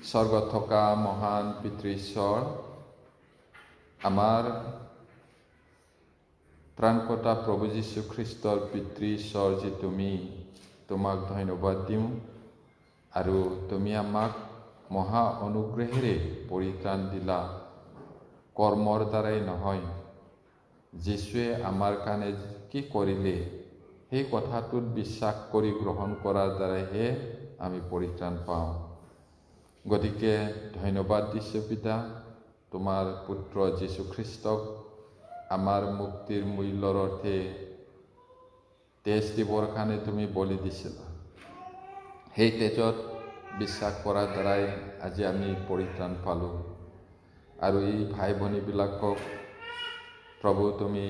স্বৰ্গত থকা মহান পিতৃ ঈশ্বৰ, আমাৰ ত্ৰাণকৰ্তা প্ৰভু যীশু খ্ৰীষ্টৰ পিতৃ ঈশ্বৰ যে তোমাক ধন্যবাদ দিওঁ আৰু তুমি আমাক মহা অনুগ্ৰহেৰে পৰিত্ৰাণ দিলা। কৰ্মৰ দ্বাৰাই নহয়, যীশুৱে আমাৰ কাৰণে কি কৰিলে সেই কথাটোত বিশ্বাস কৰি গ্ৰহণ কৰাৰ দ্বাৰাইহে আমি পৰিত্ৰাণ পাওঁ। গতিকে ধন্যবাদ দিছোঁ পিতা, তোমাৰ পুত্ৰ যীশুখ্ৰীষ্টক আমাৰ মুক্তিৰ মূল্যৰ অৰ্থে তেজ দিবৰ কাৰণে তুমি বলি দিছিলা। সেই তেজত বিশ্বাস কৰাৰ দ্বাৰাই আজি আমি পৰিত্ৰাণ পালোঁ। আৰু এই ভাই ভনীবিলাকক প্ৰভু তুমি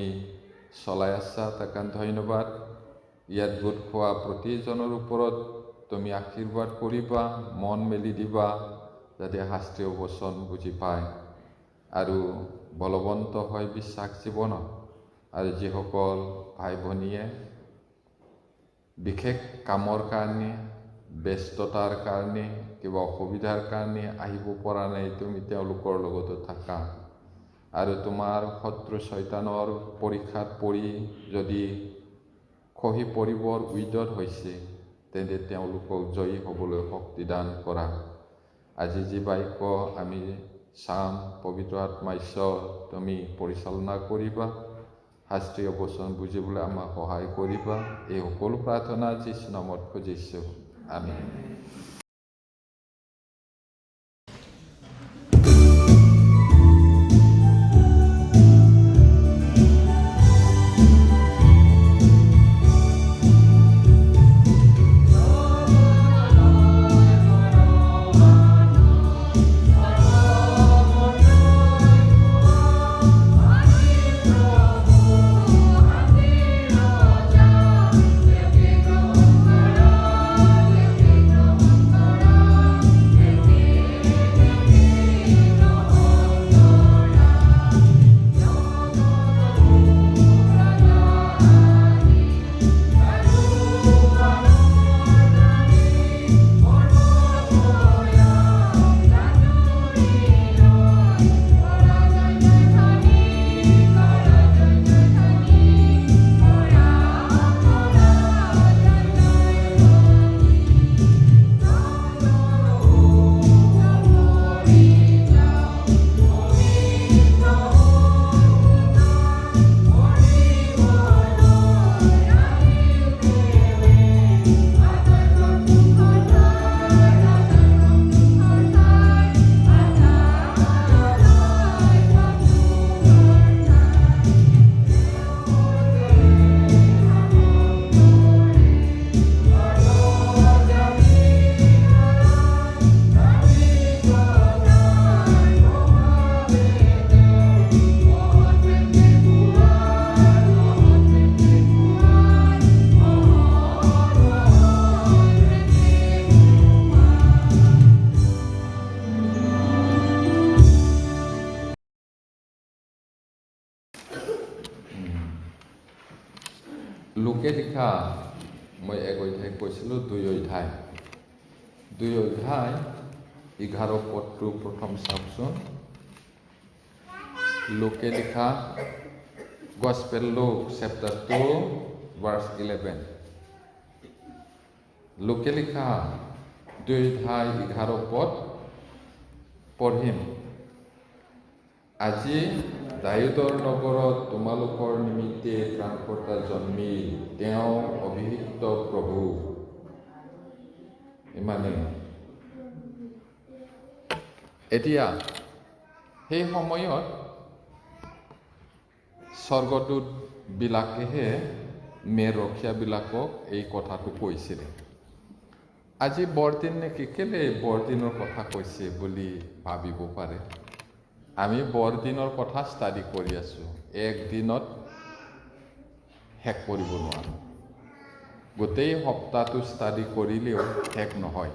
চলাই আছা, তাৰ কাৰণে ধন্যবাদ। ইয়াত গোট খোৱা প্ৰতিজনৰ ওপৰত তুমি আশীৰ্বাদ কৰিবা, মন মেলি দিবা, যাতে শাস্ত্ৰীয় বচন বুজি পায় আৰু বলৱন্ত হয় বিশ্বাস জীৱনত। আৰু যিসকল ভাই ভনীয়ে বিশেষ কামৰ কাৰণে, ব্যস্ততাৰ কাৰণে, কিবা অসুবিধাৰ কাৰণে আহিব পৰা নাই, তুমি তেওঁলোকৰ লগতো থাকা। আৰু তোমাৰ শত্ৰু শয়তানৰ পৰীক্ষাত পৰি যদি খহি পৰিবৰ উদ্যত হৈছে, তেন্তে তেওঁলোকক জয়ী হ'বলৈ শক্তি দান কৰা। আজি যি বাক্য আমি চাম, পবিত্ৰ আত্মা ঈশ্বৰ তুমি পৰিচালনা কৰিবা, শাস্ত্ৰীয় বচন বুজিবলৈ আমাক সহায় কৰিবা। এই সকলো প্ৰাৰ্থনা যীশু নামত খুজিছোঁ, আমেন। লোকে লিখা মই এক অধ্যায় কৈছিলোঁ, 2 অধ্যায় 11 পদটো প্ৰথম চাওকচোন। লোকে লিখা Gospel Luke chapter 2 verse 11। লোকে লিখা 2 অধ্যায় 11 পদ পঢ়িম। আজি দাউদৰ নগৰত তোমালোকৰ নিমিত্তে ত্ৰাণকৰ্তা জন্মিল, তেওঁ অভিষিক্ত প্ৰভু। ইমানেই। এতিয়া সেই সময়ত স্বৰ্গদূতবিলাকেহে মেৰ ৰখীয়াবিলাকক এই কথাটো কৈছিলে। আজি বৰদিন নেকি, কেলে বৰদিনৰ কথা কৈছে বুলি ভাবিব পাৰে। আমি বৰদিনৰ কথা ষ্টাডি কৰি আছোঁ, একদিনত শেষ কৰিব নোৱাৰোঁ। গোটেই সপ্তাহটো ষ্টাডি কৰিলেও শেষ নহয়।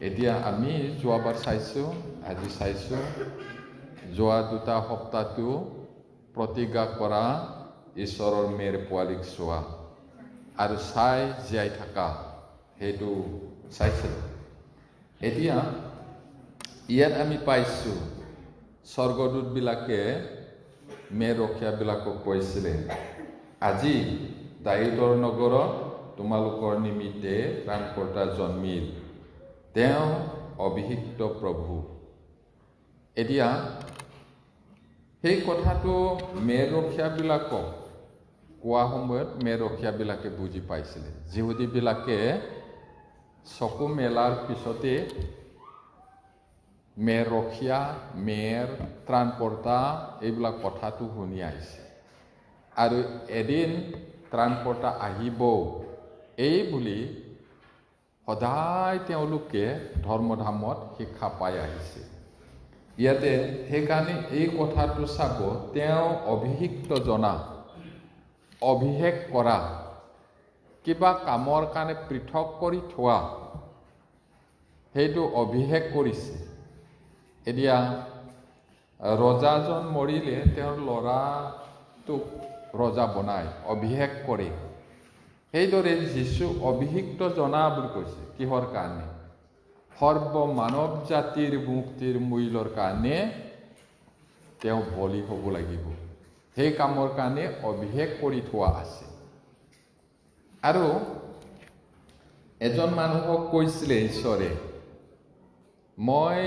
এতিয়া আমি যোৱাবাৰ চাইছোঁ, আজি চাইছোঁ, যোৱা 2 সপ্তাহটো প্ৰতিজ্ঞা কৰা ঈশ্বৰৰ মেৰ পোৱালীক চোৱা আৰু চাই জীয়াই থকা, সেইটো চাইছিলোঁ। এতিয়া ইয়াত আমি পাইছোঁ স্বৰ্গদূতবিলাকে ৰখীয়াবিলাকক কৈছিলে, আজি দাউদৰ নগৰত তোমালোকৰ নিমিত্তে ত্ৰাণকৰ্তা জন্মিল, তেওঁ অভিষিক্ত প্ৰভু। এতিয়া সেই কথাটো ৰখীয়াবিলাকক কোৱা সময়ত ৰখীয়াবিলাকে বুজি পাইছিলে। যিহুদীবিলাকে চকু মেলাৰ পিছতে ৰখীয়া, ত্ৰাণকৰ্তা এইবিলাক কথাটো শুনি আহিছে, আৰু এদিন ত্ৰাণকৰ্তা আহিব এই বুলি সদায় তেওঁলোকে ধৰ্মধামত শিক্ষা পাই আহিছে। ইয়াতে সেইকাৰণে এই কথাটো চাব, তেওঁ অভিষিক্ত জনা, অভিষেক কৰা, কিবা কামৰ কাৰণে পৃথক কৰি থোৱা, সেইটো অভিষেক কৰিছে। এতিয়া ৰজাজন মৰিলে তেওঁৰ ল'ৰাটোক ৰজা বনাই অভিষেক কৰে। সেইদৰে যীশু অভিষিক্ত জনা বুলি কৈছে। কিহৰ কাৰণে? সৰ্ব মানৱ জাতিৰ মুক্তিৰ মূল্যৰ কাৰণে তেওঁ বলি হ'ব লাগিব। সেই কামৰ কাৰণে অভিষেক কৰি থোৱা আছে। আৰু এজন মানুহক কৈছিলে ঈশ্বৰে, মই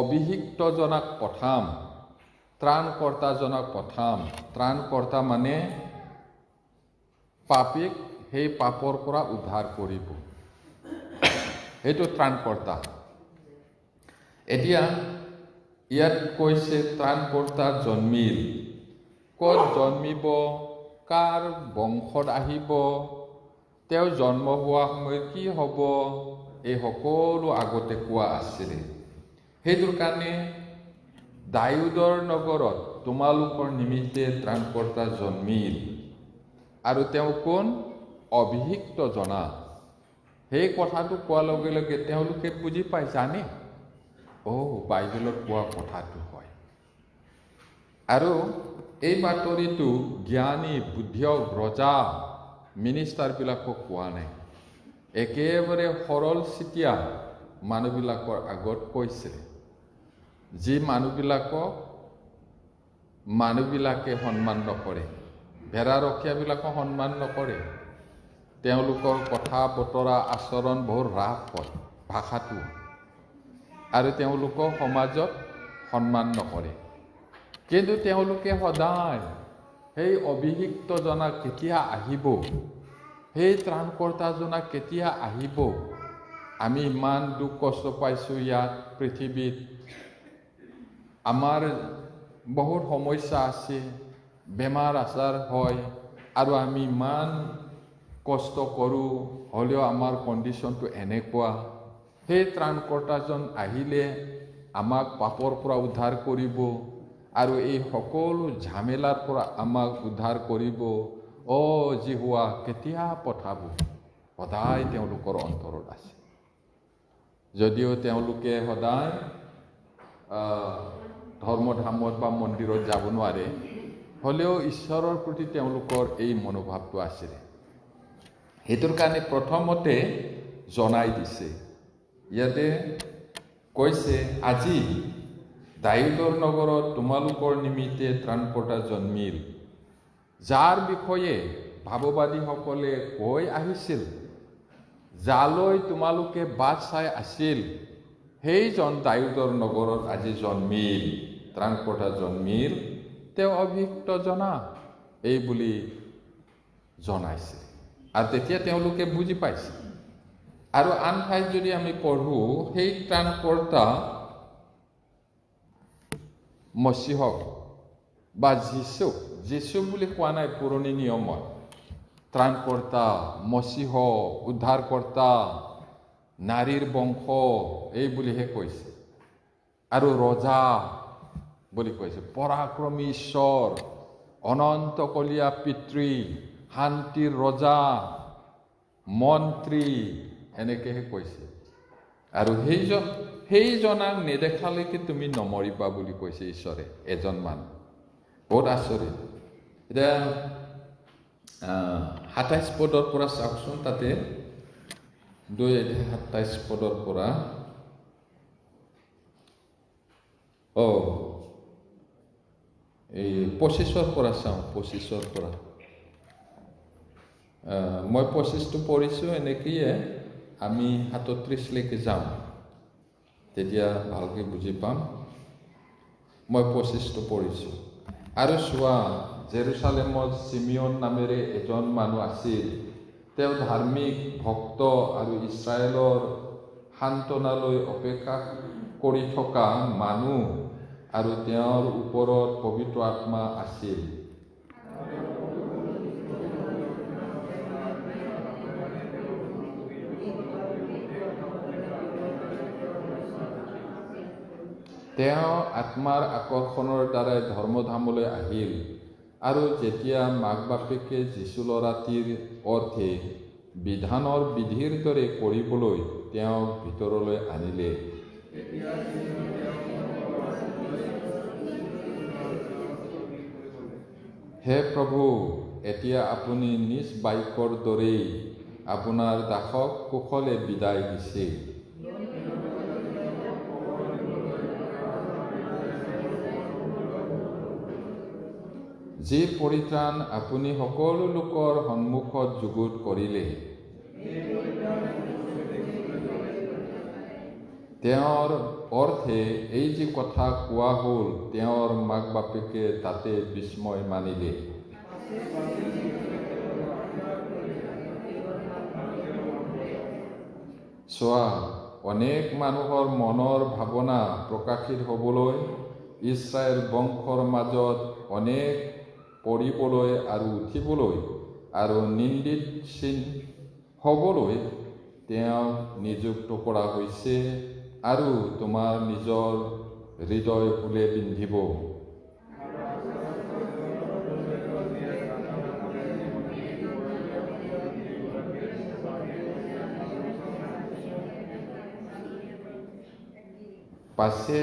অভিষিক্তজনক পঠাম, ত্ৰাণকৰ্তাজনক পঠাম। ত্ৰাণকৰ্তা মানে পাপীক সেই পাপৰ পৰা উদ্ধাৰ কৰিব, সেইটো ত্ৰাণকৰ্তা। এতিয়া ইয়াত কৈছে ত্ৰাণকৰ্তা জন্মিল। ক'ত জন্মিব, কাৰ বংশত আহিব, তেওঁ জন্ম হোৱা সময়ত কি হ'ব, এই সকলো আগতে কোৱা আছিলে। সেইটোৰ কাৰণে দাউদৰ নগৰত তোমালোকৰ নিমিত্তে ত্ৰাণকৰ্তা জন্মিল, আৰু তেওঁ কোন? অভিষিক্ত জনা। সেই কথাটো কোৱাৰ লগে লগে তেওঁলোকে বুজি পায়, জানে বাইবেলত কোৱা কথাটো হয়। আৰু এই বাতৰিটো জ্ঞানী, বুদ্ধিয়ক, ৰজা, মিনিষ্টাৰবিলাকক কোৱা নাই, একেবাৰে সৰল চিতীয়া মানুহবিলাকৰ আগত কৈছে। যি মানুহবিলাকে সন্মান নকৰে, ৰখীয়াবিলাকক সন্মান নকৰে, তেওঁলোকৰ কথা বতৰা আচৰণ বহুত ৰাফ হয়, ভাষাটো, আৰু তেওঁলোকক সমাজত সন্মান নকৰে। কিন্তু তেওঁলোকে সদায় সেই অভিষিক্তজনা কেতিয়া আহিব, সেই ত্ৰাণকৰ্তাজনা কেতিয়া আহিব, আমি ইমান দুখ কষ্ট পাইছোঁ ইয়াত পৃথিৱীত, আমাৰ বহুত সমস্যা আছে, বেমাৰ আজাৰ হয়, আৰু আমি ইমান কষ্ট কৰোঁ, হ'লেও আমাৰ কণ্ডিশ্যনটো এনেকুৱা। সেই ত্ৰাণকৰ্তাজন আহিলে আমাক পাপৰ পৰা উদ্ধাৰ কৰিব, আৰু এই সকলো ঝামেলাৰ পৰা আমাক উদ্ধাৰ কৰিব। যীশুৱা কেতিয়া পঠাব, সদায় তেওঁলোকৰ অন্তৰত আছে। যদিও তেওঁলোকে সদায় ধৰ্মধামত বা মন্দিৰত যাব নোৱাৰে, হ'লেও ঈশ্বৰৰ প্ৰতি তেওঁলোকৰ এই মনোভাৱটো আছিলে। সেইটোৰ কাৰণে প্ৰথমতে জনাই দিছে। ইয়াতে কৈছে, আজি দাউদৰ নগৰত তোমালোকৰ নিমিত্তে ত্ৰাণকৰ্তা জন্মিল, যাৰ বিষয়ে ভাৱবাদীসকলে কৈ আহিছিল, যালৈ তোমালোকে বাট চাই আছিল, সেইজন দাউদৰ নগৰত আজি জন্মিল, ত্ৰাণকৰ্তা জন্মিল, তেওঁ অভিষিক্ত জনা, এই বুলি জনাইছে। আৰু তেতিয়া তেওঁলোকে বুজি পাইছে। আৰু আন ঠাইত যদি আমি পঢ়োঁ, সেই ত্ৰাণকৰ্তা মছিহক বা যীচুক বুলি কোৱা নাই পুৰণি নিয়মত। ত্ৰাণকৰ্তা, মছিহ, উদ্ধাৰকৰ্তা, নাৰীৰ বংশ, এই বুলিহে কৈছে। আৰু ৰজা বুলি কৈছে, পৰাক্ৰমী ঈশ্বৰ, অনন্তকলীয়া পিতৃ, শান্তিৰ ৰজা, মন্ত্ৰী, এনেকৈহে কৈছে। আৰু সেইজনাক নেদেখালৈকে তুমি নমৰিবা বুলি কৈছে ঈশ্বৰে এজন মানুহ। বহুত আচৰিত। এতিয়া ২৭ পদৰ পৰা চাওকচোন, তাতে ২:২৭ পদৰ পৰা এই 25ৰ পৰা চাওঁ 25ৰ পৰা মই 25টো পঢ়িছোঁ এনেকৈয়ে আমি 37লৈকে যাম তেতিয়া ভালকৈ বুজি পাম মই 25টো পঢ়িছোঁ আৰু চোৱা জেৰুচালেমত সিমিয়ন নামেৰে এজন মানুহ আছিল তেওঁ ধাৰ্মিক ভক্ত আৰু ইছৰাইলৰ সান্তনালৈ অপেক্ষা কৰি থকা মানুহ আৰু তেওঁৰ ওপৰত পবিত্ৰ আত্মা আছিল তেওঁ আত্মাৰ আকৰ্ষণৰ দ্বাৰাই ধৰ্মধামলৈ আহিল আৰু যেতিয়া মাক বাপেকে যীশু ল'ৰাটিৰ অৰ্থে বিধানৰ বিধিৰ দৰে কৰিবলৈ তেওঁক ভিতৰলৈ আনিলে হে প্ৰভু এতিয়া আপুনি নিজ বাক্যৰ দৰেই আপোনাৰ দাসক কুশলে বিদায় দিছে যি পৰিত্ৰাণ আপুনি সকলো লোকৰ সন্মুখত যুগুত কৰিলে তেওঁৰ অৰ্থে এই যি কথা কোৱা হ'ল তেওঁৰ মাক বাপেকে তাতে বিস্ময় মানিলে চোৱা অনেক মানুহৰ মনৰ ভাৱনা প্ৰকাশিত হ'বলৈ ইছৰাইল বংশৰ মাজত অনেক পৰিবলৈ আৰু উঠিবলৈ আৰু নিন্দিত হ'বলৈ তেওঁক নিযুক্ত কৰা হৈছে আৰু তোমাৰ নিজৰ হৃদয় ফুলে পিন্ধিব পাছে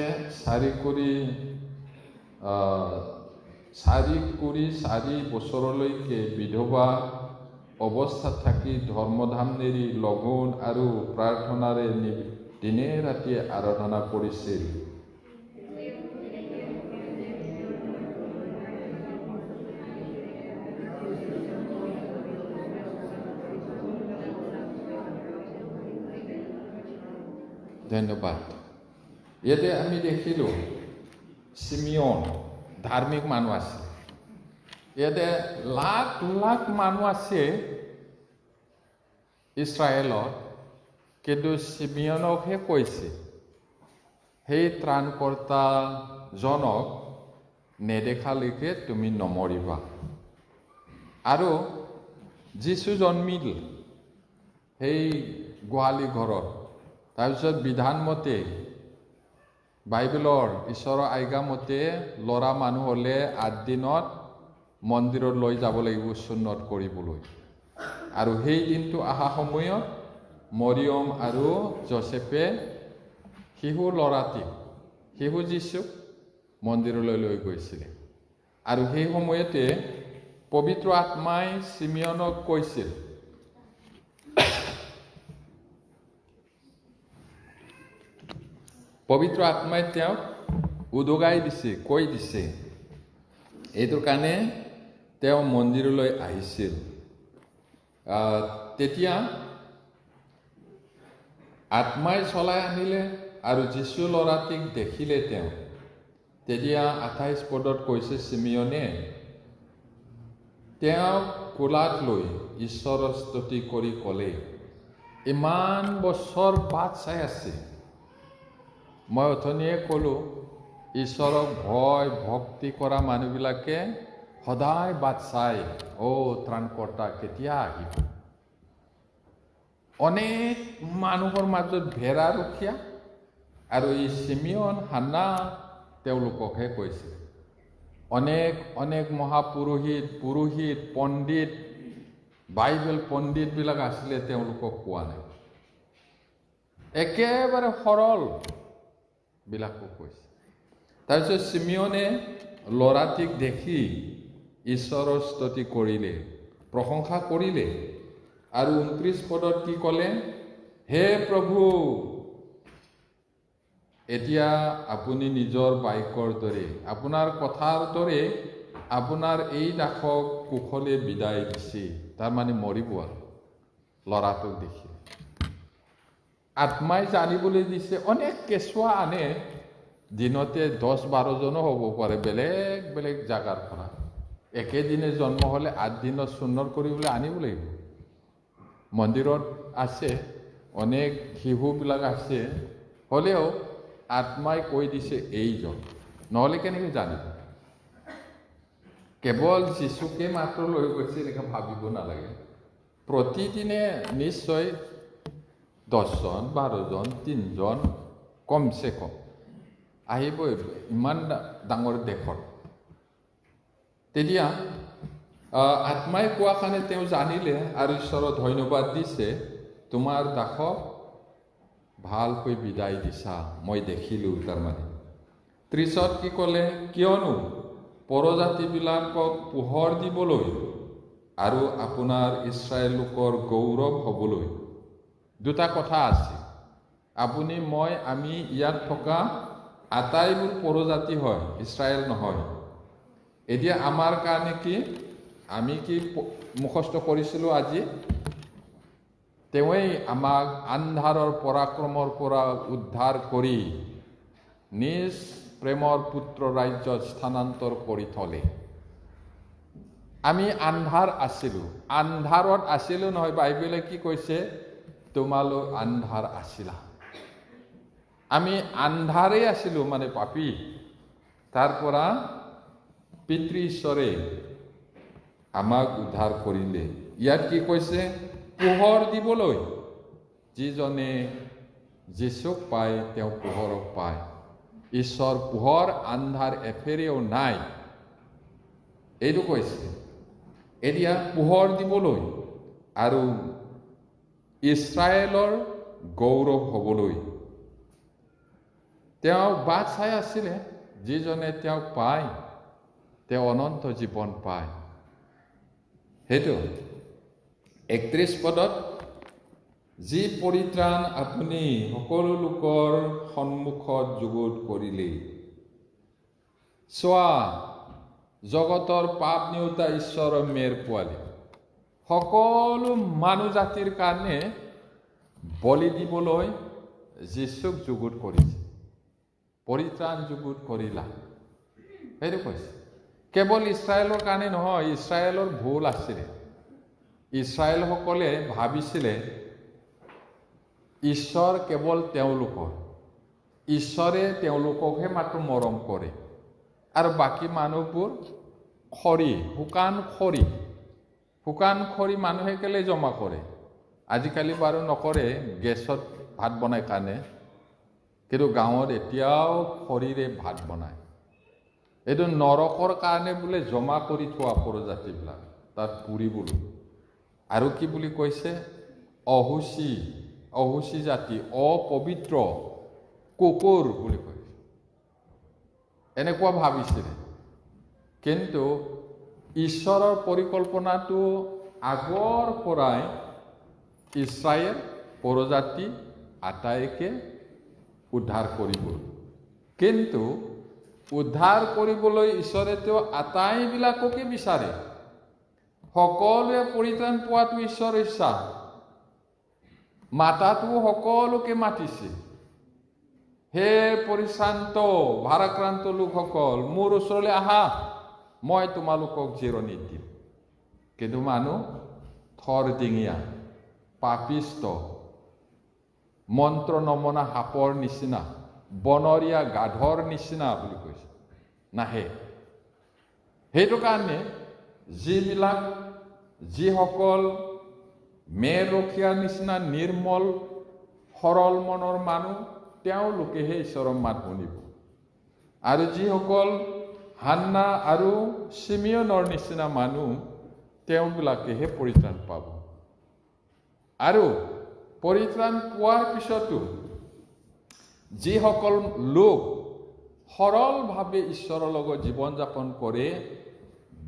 4 বছৰলৈকে বিধৱা অৱস্থাত থাকি ধৰ্মধাম নেৰি লঘোণ আৰু প্ৰাৰ্থনাৰে দিনে ৰাতিয়ে আৰাধনা কৰিছিল ধন্যবাদ ইয়াতে আমি দেখিলোঁ সিমিয়ন ধাৰ্মিক মানুহ আছে ইয়াতে লাখ লাখ মানুহ আছে ইছৰাইলত কিন্তু সিমিয়নকহে কৈছে সেই ত্ৰাণকৰ্তাজনক নেদেখালৈকে তুমি নমৰিবা আৰু যীশু জন্মিল সেই গোহালি ঘৰত তাৰপিছত বিধান মতে বাইবেলৰ ঈশ্বৰৰ আজ্ঞা মতে ল'ৰা মানুহ হ'লে 8 দিনত মন্দিৰত লৈ যাব লাগিব সুন্নত কৰিবলৈ আৰু সেই দিনটো অহা সময়ত মৰিয়ম আৰু জোচেফে শিশু যীশুক মন্দিৰলৈ লৈ গৈছিলে আৰু সেই সময়তে পবিত্ৰ আত্মাই সিমিয়নক কৈছিল পবিত্ৰ আত্মাই তেওঁক উদগাই দিছে কৈ দিছে এইটোৰ কাৰণে তেওঁ মন্দিৰলৈ আহিছিল তেতিয়া আত্মাই চলাই আনিলে আৰু যীশু ল'ৰাটিক দেখিলে তেওঁ তেতিয়া 28 পদত কৈছে সিমিয়নে তেওঁক কোলাত লৈ ঈশ্বৰৰ স্তুতি কৰি ক'লে ইমান বছৰ বাট চাই আছে মই অথনিয়ে ক'লোঁ ঈশ্বৰক ভয় ভক্তি কৰা মানুহবিলাকে সদায় বাট চাই ত্ৰাণকৰ্তা কেতিয়া আহিব অনেক মানুহৰ মাজত ভেড়া ৰখীয়া আৰু এই সিমিয়ন হান্না তেওঁলোককহে কৈছে অনেক মহাপুৰোহিত পণ্ডিত বাইবেল পণ্ডিতবিলাক আছিলে তেওঁলোকক কোৱা নাই একেবাৰে সৰল বিলাকো কৈছে তাৰপিছত সিমিয়নে ল'ৰাটিক দেখি ঈশ্বৰৰ স্তুতি কৰিলে প্ৰশংসা কৰিলে আৰু 29 পদত কি ক'লে হে প্ৰভু এতিয়া আপুনি নিজৰ বাইকৰ দৰে, আপোনাৰ কথাৰ দৰে আপোনাৰ এই দাসক কুশলে বিদায় দিছে, তাৰমানে মৰিব আৰু ল'ৰাটোক দেখি। আত্মাই জানিবলৈ দিছে, অনেক কেঁচুৱা আনে, দিনতে 10-12জনো হ'ব পাৰে, বেলেগ বেলেগ জাগাৰ পৰা। একেদিনে জন্ম হ'লে 8 দিনত সুন্দৰ কৰিবলৈ আনিব লাগিব। মন্দিৰত আছে, অনেক শিশুবিলাক আছে, হ'লেও আত্মাই কৈ দিছে এইজন, নহ'লে কেনেকৈ জানিব? কেৱল যীশুকে মাত্ৰ লৈ গৈছে এনেকৈ ভাবিব নালাগে। প্ৰতিদিনে নিশ্চয় 10জন, 12জন, 3জন কমচে কম আহিবই, ইমান ডাঙৰ দেশত। তেতিয়া আত্মাই কোৱা কাৰণে তেওঁ জানিলে আৰু ঈশ্বৰক ধন্যবাদ দিছে, তোমাৰ দাসক ভালকৈ বিদায় দিছা, মই দেখিলোঁ। তাৰমানে 30ত কি ক'লে? কিয়নো পৰজাতিবিলাকক পোহৰ দিবলৈ আৰু আপোনাৰ ইছৰাইল লোকৰ গৌৰৱ হ'বলৈ। দুটা কথা আছে, আপুনি আমি ইয়াত থকা আটাইবোৰ পৰজাতি হয়, ইছৰাইল নহয়। এতিয়া আমাৰ কাৰণে কি, আমি কি মুখস্থ কৰিছিলোঁ আজি? তেওঁৱেই আমাক আন্ধাৰৰ পৰাক্ৰমৰ পৰা উদ্ধাৰ কৰি নিজ প্ৰেমৰ পুত্ৰ ৰাজ্যত স্থানান্তৰ কৰি থলে। আমি আন্ধাৰ আছিলোঁ, আন্ধাৰত আছিলোঁ নহয়, বাইবেলে কি কৈছে? তোমালোক আন্ধাৰ আছিলা। আমি আন্ধাৰে আছিলোঁ, মানে পাপী। তাৰ পৰা পিতৃ ঈশ্বৰে আমাক উদ্ধাৰ কৰিলে। ইয়াত কি কৈছে? পোহৰ দিবলৈ। যিজনে যীশুক পায় তেওঁ পোহৰক পায়। ঈশ্বৰ পোহৰ, আন্ধাৰ এফেৰেও নাই, এইটো কৈছে। এতিয়া পোহৰ দিবলৈ আৰু ইছৰাইলৰ গৌৰৱ হ'বলৈ তেওঁ বাট চাই আছিলে। যিজনে তেওঁক পায় তেওঁ অনন্ত জীৱন পায়। সেইটো 31 পদত, যি পৰিত্ৰাণ আপুনি সকলো লোকৰ সন্মুখত যুগুত কৰিলে। চোৱা, জগতৰ পাপ নিউতা ঈশ্বৰৰ মেৰ পোৱালি সকলো মানুহ জাতিৰ কাৰণে বলি দিবলৈ যীশুক যুগুত কৰিছে, পৰিত্ৰাণ যুগুত কৰিলা, সেইটো কৈছে। কেৱল ইছৰাইলৰ কাৰণে নহয়, ইছৰাইলৰ ভুল আছিলে। ইছৰাইলসকলে ভাবিছিলে ঈশ্বৰ কেৱল তেওঁলোকৰ, ঈশ্বৰে তেওঁলোককহে মাত্ৰ মৰম কৰে, আৰু বাকী মানুহবোৰ শুকান খৰি মানুহে কেলে জমা কৰে? আজিকালি বাৰু নকৰে, গেছত ভাত বনাই কাৰণে, কিন্তু গাঁৱত এতিয়াও খৰিৰে ভাত বনায়। এইটো নৰকৰ কাৰণে বোলে জমা কৰি থোৱা পৰজাতিবিলাক, তাত পুৰিবলৈ। আৰু কি বুলি কৈছে? অহুচি জাতি, অপবিত্ৰ কুকুৰ বুলি কৈছে। এনেকুৱা ভাবিছিলে। কিন্তু ঈশ্বৰৰ পৰিকল্পনাটো আগৰ পৰাই ইছৰাইল পৰজাতি আটাইকে উদ্ধাৰ কৰিব। কিন্তু উদ্ধাৰ কৰিবলৈ ঈশ্বৰে তেওঁ আটাইবিলাককে বিচাৰে। সকলোৱে পৰিত্ৰাণ পোৱাটো ঈশ্বৰৰ ইচ্ছা। মাতাটো সকলোকে মাতিছে, হে পৰিশ্ৰান্ত ভাৰাক্ৰান্ত লোকসকল, মোৰ ওচৰলৈ আহা, মই তোমালোকক জিৰণি দিম। কিন্তু মানুহ থৰ ডিঙীয়া, পাপিষ্ট, মন্ত্ৰ নমনা সাপৰ নিচিনা, বনৰীয়া গাধৰ নিচিনা বুলি কৈছে, নাহে। সেইটো কাৰণে যিসকল মেৰ ৰখীয়াৰ নিচিনা নিৰ্মল সৰল মনৰ মানুহ, তেওঁলোকেহে ঈশ্বৰৰ মাত শুনিব। আৰু যিসকল হান্না আৰু চিমিয়নৰ নিচিনা মানুহ, তেওঁবিলাকেহে পৰিত্ৰাণ পাব। আৰু পৰিত্ৰাণ পোৱাৰ পিছতো যিসকল লোক সৰলভাৱে ঈশ্বৰৰ লগত জীৱন যাপন কৰে,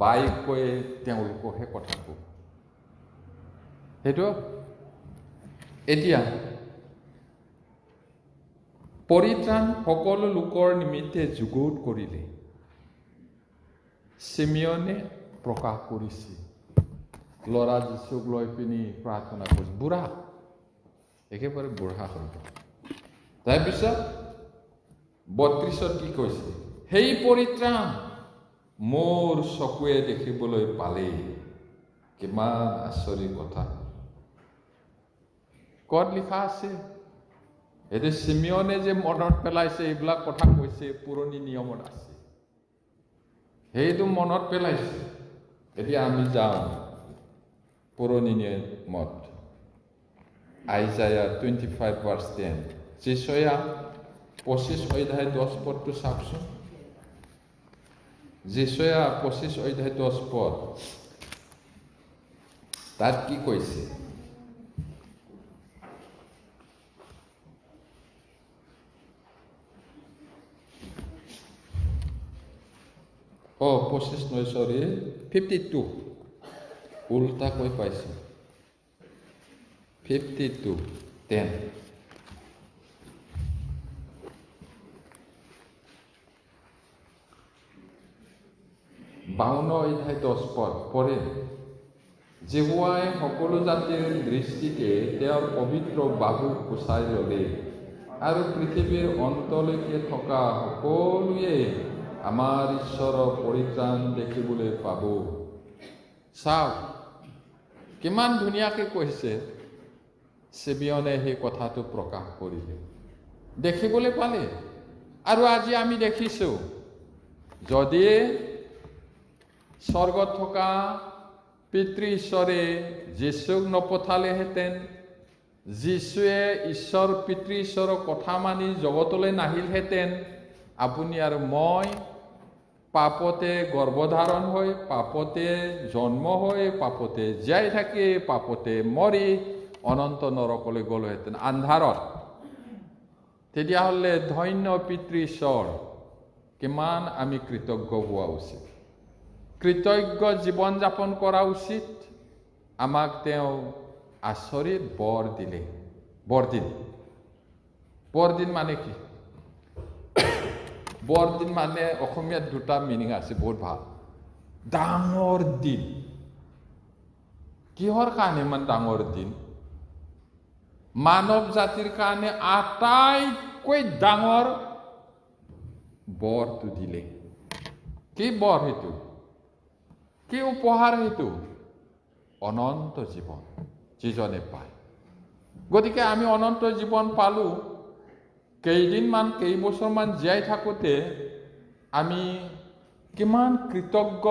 বাইকৈয়ে তেওঁলোককহে কথা কব। সেইটো এতিয়া পৰিত্ৰাণ সকলো লোকৰ নিমিত্তে যুগুত কৰিলে। সিমিয়নে প্ৰকাশ কৰিছে, ল'ৰা যীশুক লৈ পিনি প্ৰাৰ্থনা কৰিছে, বুঢ়া, একেবাৰে বুঢ়া হৈ গ'ল। তাৰপিছত 32 কি কৈছে, সেই পৰিত্ৰাণ মোৰ চকুৱে দেখিবলৈ পালে। কিমান আচৰিত কথা। ক'ত লিখা আছে? এইটো সিমিয়নে যে মনত পেলাইছে, এইবিলাক কথা কৈছে, পুৰণি নিয়মত আছে, সেইটো মনত পেলাইছে। এতিয়া আমি যাওঁ পুৰণি নিয়মত, আইজায়া 25:10, যেচয়া 25:10 চাওকচোন। যেচয়া 25:10 তাত কি কৈছে? Oh, 52 উল্টা কৈ পাইছো। 52:10 52:10 পৰে, যেহুৱাই সকলো জাতিৰ দৃষ্টিতে তেওঁৰ পবিত্ৰ বাহুক গুচাই ল'লে, আৰু পৃথিৱীৰ অন্তলৈকে থকা সকলোৱে আমাৰ ঈশ্বৰৰ পৰিত্ৰাণ দেখিবলৈ পাব। চাওক কিমান ধুনীয়াকৈ কৈছে। সিমিয়নে সেই কথাটো প্ৰকাশ কৰিলে, দেখিবলৈ পালে। আৰু আজি আমি দেখিছোঁ, যদি স্বৰ্গত থকা পিতৃ ঈশ্বৰে যীশুক নপঠালেহেঁতেন, যীশুৱে ঈশ্বৰ পিতৃ ঈশ্বৰৰ কথা মানি জগতলৈ নাহিলহেঁতেন, আপুনি আৰু মই পাপতে গৰ্ভধাৰণ হৈ, পাপতে জন্ম হৈ, পাপতে জীয়াই থাকি, পাপতে মৰি অনন্ত নৰকলৈ গ'লোহেঁতেন, আন্ধাৰত। তেতিয়াহ'লে ধন্য পিতৃ ঈশ্বৰ, কিমান আমি কৃতজ্ঞ হোৱা উচিত, কৃতজ্ঞ জীৱন যাপন কৰা উচিত। আমাক তেওঁ আচৰিত বৰ দিলে। বৰদিন, বৰদিন মানে কি? বৰদিন মানে অসমীয়াত দুটা মিনিং আছে, বহুত ভাল। ডাঙৰ দিন। কিহৰ কাৰণে ইমান ডাঙৰ দিন? মানৱ জাতিৰ কাৰণে আটাইতকৈ ডাঙৰ বৰটো দিলে। কি বৰ সেইটো? কি উপহাৰ সেইটো? অনন্ত জীৱন যিজনে পায়। গতিকে আমি অনন্ত জীৱন পালো। কেইবছৰমান জীয়াই থাকোঁতে আমি কিমান কৃতজ্ঞ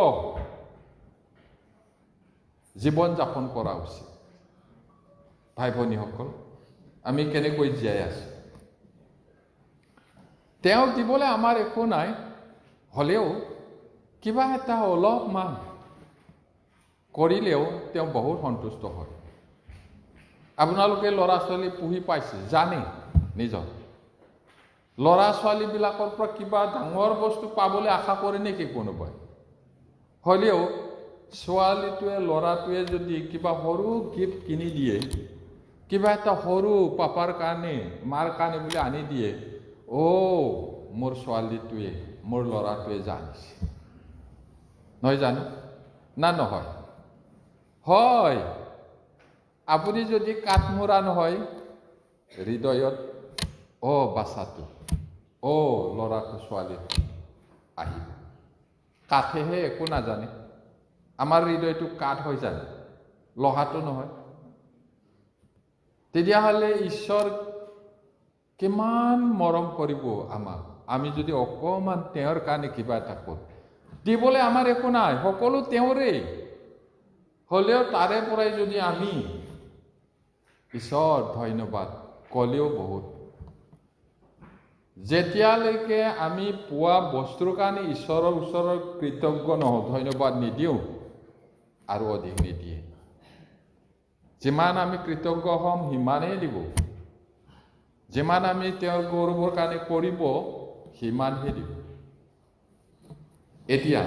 জীৱন যাপন কৰা উচিত। ভাই ভনীসকল, আমি কেনেকৈ জীয়াই আছো? তেওঁক দিবলৈ আমাৰ একো নাই, হ'লেও কিবা এটা অলপমান কৰিলেও তেওঁ বহুত সন্তুষ্ট হয়। আপোনালোকে ল'ৰা ছোৱালী পুহি পাইছে, জানে নিজৰ ল'ৰা ছোৱালীবিলাকৰ পৰা কিবা ডাঙৰ বস্তু পাবলৈ আশা কৰে নেকি কোনোবাই? হ'লেও ছোৱালীটোৱে ল'ৰাটোৱে যদি কিবা সৰু গিফ্ট কিনি দিয়ে, কিবা এটা সৰু পাপাৰ কাৰণে মাৰ কাৰণে বুলি আনি দিয়ে, মোৰ ছোৱালীটোৱে মোৰ ল'ৰাটোৱে জানিছে, নহয় জানো? না নহয়? হয়। আপুনি যদি কাঠমোৰা নহয় হৃদয়ত, বাচ্চাটো, ল'ৰাটো ছোৱালীটো আহিব। কাঠেহে একো নাজানে। আমাৰ হৃদয়টো কাঠ হৈ যায়, লোহাটো নহয়। তেতিয়াহ'লে ঈশ্বৰ কিমান মৰম কৰিব আমাক, আমি যদি অকণমান তেওঁৰ কাৰণে কিবা এটা কৰোঁ। দিবলৈ আমাৰ একো নাই, সকলো তেওঁৰে। হ'লেও তাৰে পৰাই যদি আমি ঈশ্বৰ ধন্যবাদ ক'লেও বহুত। যেতিয়ালৈকে আমি পোৱা বস্তুৰ কাৰণে ঈশ্বৰৰ ওচৰত কৃতজ্ঞ নহওঁ, ধন্যবাদ নিদিওঁ, আৰু অধিক নিদিয়ে। যিমান আমি কৃতজ্ঞ হ'ম সিমানেই দিব। যিমান আমি তেওঁৰ গৌৰৱৰ কাৰণে কৰিব সিমানহে দিব। এতিয়া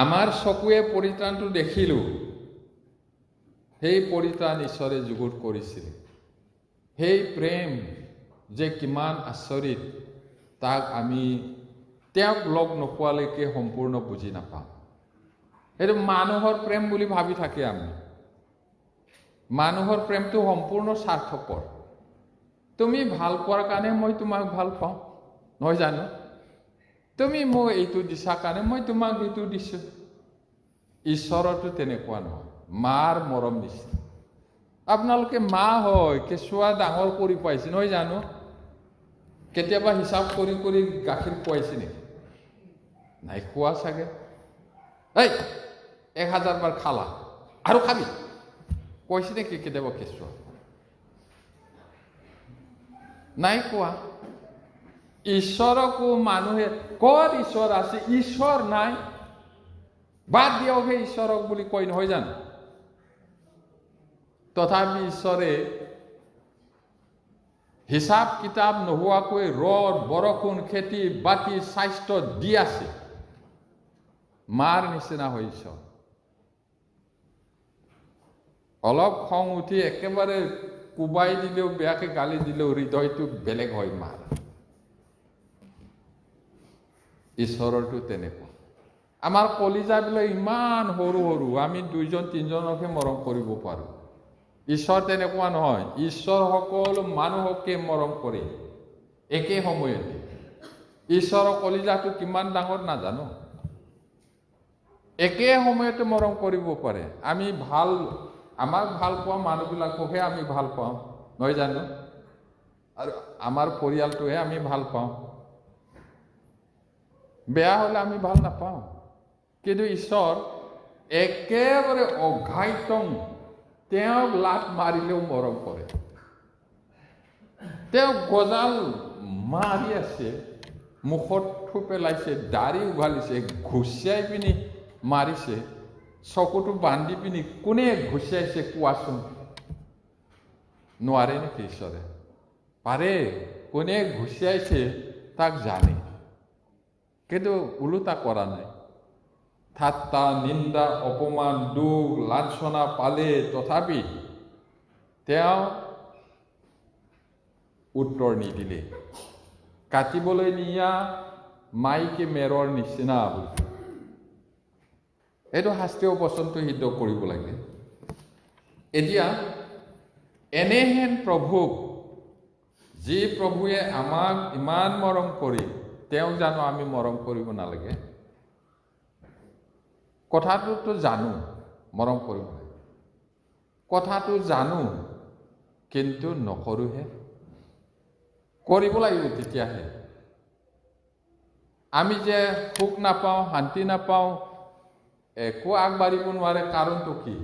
আমাৰ চকুৱে পৰিত্ৰাণটো দেখিলোঁ। সেই পৰিত্ৰাণ ঈশ্বৰে যুগুত কৰিছিল। সেই প্ৰেম যে কিমান আচৰিত, তাক আমি তেওঁক লগ নোপোৱালৈকে সম্পূৰ্ণ বুজি নাপাওঁ। এইটো মানুহৰ প্ৰেম বুলি ভাবি থাকে আমি। মানুহৰ প্ৰেমটো সম্পূৰ্ণ স্বাৰ্থপৰ। তুমি ভাল পোৱাৰ কাৰণে মই তোমাক ভাল পাওঁ, নহয় জানো? তুমি মোক এইটো দিছা কাৰণে মই তোমাক এইটো দিছোঁ। ঈশ্বৰতো তেনেকুৱা নহয়, মাৰ মৰম নিচিনা। আপোনালোকে মা হয়, কেঁচুৱা ডাঙৰ কৰি পাইছে, নহয় জানো? কেতিয়াবা হিচাপ কৰি কৰি গাখীৰ খুৱাইছে নেকি? নাই খোৱা চাগে। এই 1000 বাৰ খালা আৰু খাবি কৈছে নেকি কেতিয়াবা কেঁচুৱা? নাই কোৱা। ঈশ্বৰকো মানুহে ক'ত ঈশ্বৰ আছে? ঈশ্বৰ নাই, বাদ দিয়ক সেই ঈশ্বৰক বুলি কয়, নহয় জানো? তথাপি ঈশ্বৰে হিচাপ কিতাপ নোহোৱাকৈ ৰদ বৰষুণ খেতি বাতি স্বাস্থ্য দি আছে। মাৰ নিচিনা হৈ ঈশ্বৰ। অলপ খং উঠি একেবাৰে কোবাই দিলেও, বেয়াকে গালি দিলেও হৃদয়টো বেলেগ হয় মাৰ। ঈশ্বৰৰটো তেনেকুৱা। আমাৰ কলিজাবিলাক ইমান সৰু সৰু, আমি 2জন 3জনকহে মৰম কৰিব পাৰোঁ। ঈশ্বৰ তেনেকুৱা নহয়। ঈশ্বৰ সকলো মানুহকে মৰম কৰে একে সময়তে। ঈশ্বৰৰ কলিজাটো কিমান ডাঙৰ নাজানো, একে সময়তে মৰম কৰিব পাৰে। আমাক ভাল পোৱা মানুহবিলাককহে আমি ভাল পাওঁ, নহয় জানো? আৰু আমাৰ পৰিয়ালটোহে আমি ভাল পাওঁ। বেয়া হ'লে আমি ভাল নাপাওঁ। কিন্তু ঈশ্বৰ একেবাৰে অঘাইতং, তেওঁক লাত মাৰিলেও মৰম কৰে। তেওঁ গজাল মাৰি আছে, মুখত থু পেলাইছে, দাড়ি উঘালিছে, ঘুচিয়াই পিনি মাৰিছে, চকুটো বান্ধি পিনি কোনে ঘুচিয়াইছে কোৱাচোন? নোৱাৰে নেকি ঈশ্বৰে? পাৰে। কোনে ঘুচিয়াইছে তাক জানে, কিন্তু ওলোটা কৰা নাই। ঠাট্টা নিন্দা অপমান দুখ লাঞ্ছনা পালে তথাপি তেওঁ উত্তৰ নিদিলে। কাটিবলৈ নিয়া মাইকী মেৰৰ নিচিনা বুলি। এইটো শাস্ত্ৰীয় বচনটো সিদ্ধ কৰিব লাগে। এতিয়া এনেহেন প্ৰভুক, যি প্ৰভুৱে আমাক ইমান মৰম কৰি, তেওঁক জানো আমি মৰম কৰিব নালাগে? কথাটোতো জানো মৰম কৰিব লাগে, কথাটো জানো, কিন্তু নকৰোহে। কৰিব লাগিব, তেতিয়াহে। আমি যে সুখ নাপাওঁ, শান্তি নাপাওঁ, একো আগবাঢ়িব নোৱাৰে, কাৰণটো কি?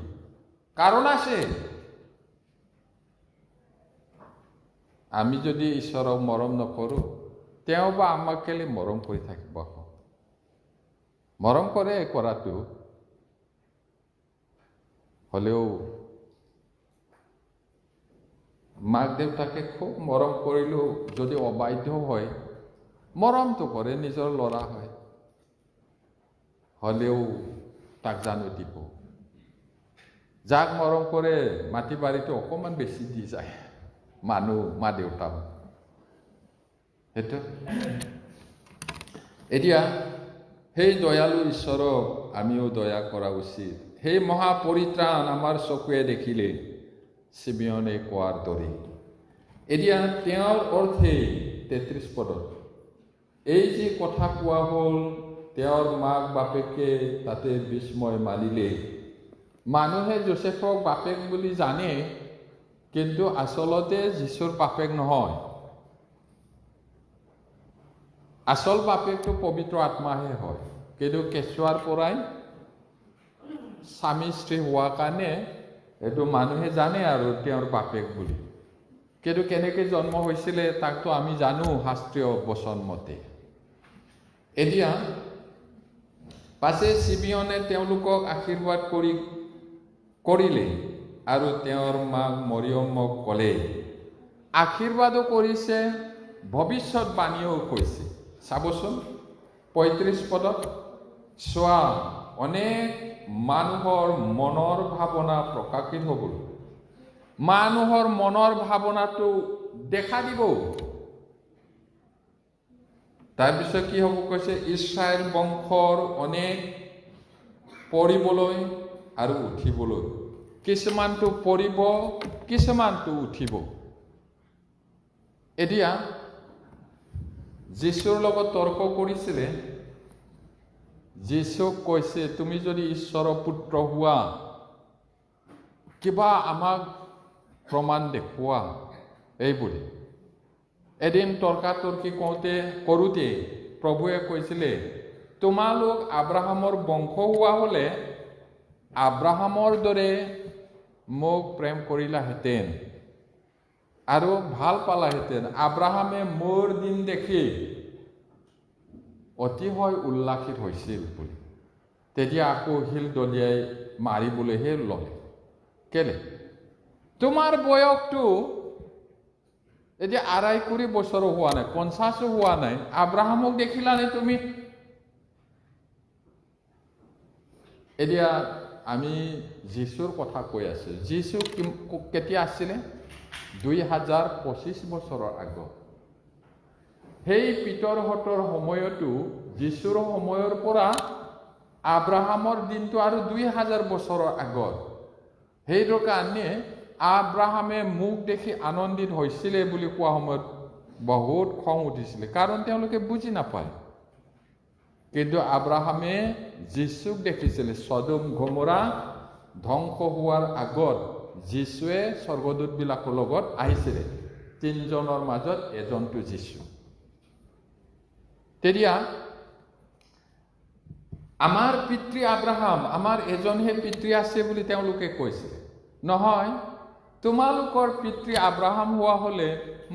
কাৰণ আছে। আমি যদি ঈশ্বৰক মৰম নকৰোঁ, তেওঁ বা আমাক কেলে মৰম কৰি থাকিব? মৰম কৰে কৰাটো, হ'লেও মাক দেউতাকে খুব মৰম কৰিলেও যদি অবাধ্য হয়, মৰমটো কৰে, নিজৰ ল'ৰা হয়, হ'লেও তাক জানো দিব। যাক মৰম কৰে মাটি বাৰীটো অকণমান বেছি দি যায় মানুহ, মা দেউতা। সেইটো এতিয়া সেই দয়ালু ঈশ্বৰক আমিও দয়া কৰা উচিত। সেই মহাপৰিত্ৰাণ আমাৰ চকুৱে দেখিলে চিমিয়নে কোৱাৰ দৰে। এতিয়া তেওঁৰ অৰ্থে 33 পদত এই যি কথা কোৱা হ'ল, তেওঁৰ মাক বাপেকে তাতে বিস্ময় মানিলে। মানুহে যোচেফক বাপেক বুলি জানে, কিন্তু আচলতে যীশুৰ বাপেক নহয়। আচল বাপেকটো পবিত্ৰ আত্মাহে হয়, কিন্তু কেঁচুৱাৰ পৰাই স্বামী স্ত্ৰী হোৱাৰ কাৰণে এইটো মানুহে জানে আৰু তেওঁৰ বাপেক বুলি। কিন্তু কেনেকৈ জন্ম হৈছিলে তাকতো আমি জানো শাস্ত্ৰীয় বচন মতে। এতিয়া পাছে চিমিয়নে তেওঁলোকক আশীৰ্বাদ কৰিলে আৰু তেওঁৰ মাক মৰিয়মক ক'লে। আশীৰ্বাদো কৰিছে, ভৱিষ্যতবাণীও কৈছে। চাবচোন 35 পদত চোৱা, অনেক মানুহৰ মনৰ ভাৱনা প্ৰকাশিত হ'ব। মানুহৰ মনৰ ভাৱনাটো দেখা দিব। তাৰপিছত কি হ'ব কৈছে, ইছৰাইল বংশৰ অনেক পৰিবলৈ আৰু উঠিবলৈ, কিছুমানটো পৰিব, কিছুমানটো উঠিব। এতিয়া যীশুৰ লগত তৰ্ক কৰিছিলে। যীশুক কৈছে, তুমি যদি ঈশ্বৰৰ পুত্ৰ হোৱা, কিবা আমাক প্ৰমাণ দেখুওৱা এইবুলি। এদিন তৰ্কাতৰ্কি কৰোঁতে প্ৰভুৱে কৈছিলে, তোমালোক আব্ৰাহামৰ বংশ হোৱা হ'লে আব্ৰাহামৰ দৰে মোক প্ৰেম কৰিলাহেঁতেন আৰু ভাল পালাহেঁতেন। আব্ৰাহামে মোৰ দিন দেখি অতিশয় উল্লাসিত হৈছিল বুলি। তেতিয়া আকৌ শিল দলিয়াই মাৰিবলৈহে ল'লে। কেলে? তোমাৰ বয়সটো এতিয়া ২.৫ বছৰো হোৱা নাই, ৫০ও হোৱা নাই, আব্ৰাহামক দেখিলানে তুমি? এতিয়া আমি যীশুৰ কথা কৈ আছো। যীশু কেতিয়া আছিলে? ২০২৫ বছৰৰ আগত। সেই পিতৰহঁতৰ সময়তো, যীশুৰ সময়ৰ পৰা আব্ৰাহামৰ দিনটো আৰু ২০০০ বছৰৰ আগত। সেইটো কাৰণে আব্ৰাহামে মোক দেখি আনন্দিত হৈছিলে বুলি কোৱা সময়ত বহুত খং উঠিছিলে, কাৰণ তেওঁলোকে বুজি নাপায়। কিন্তু আব্ৰাহামে যীশুক দেখিছিলে। সদম গমৰা ধ্বংস হোৱাৰ আগত যীশুৱে স্বৰ্গদূতবিলাকৰ লগত আহিছিলে। ৩জনৰ মাজত এজনটো যীশু। তেতিয়া আমাৰ পিতৃ আব্ৰাহাম, আমাৰ এজনহে পিতৃ আছে বুলি তেওঁলোকে কৈছে। নহয়, তোমালোকৰ পিতৃ আব্ৰাহাম হোৱা হ'লে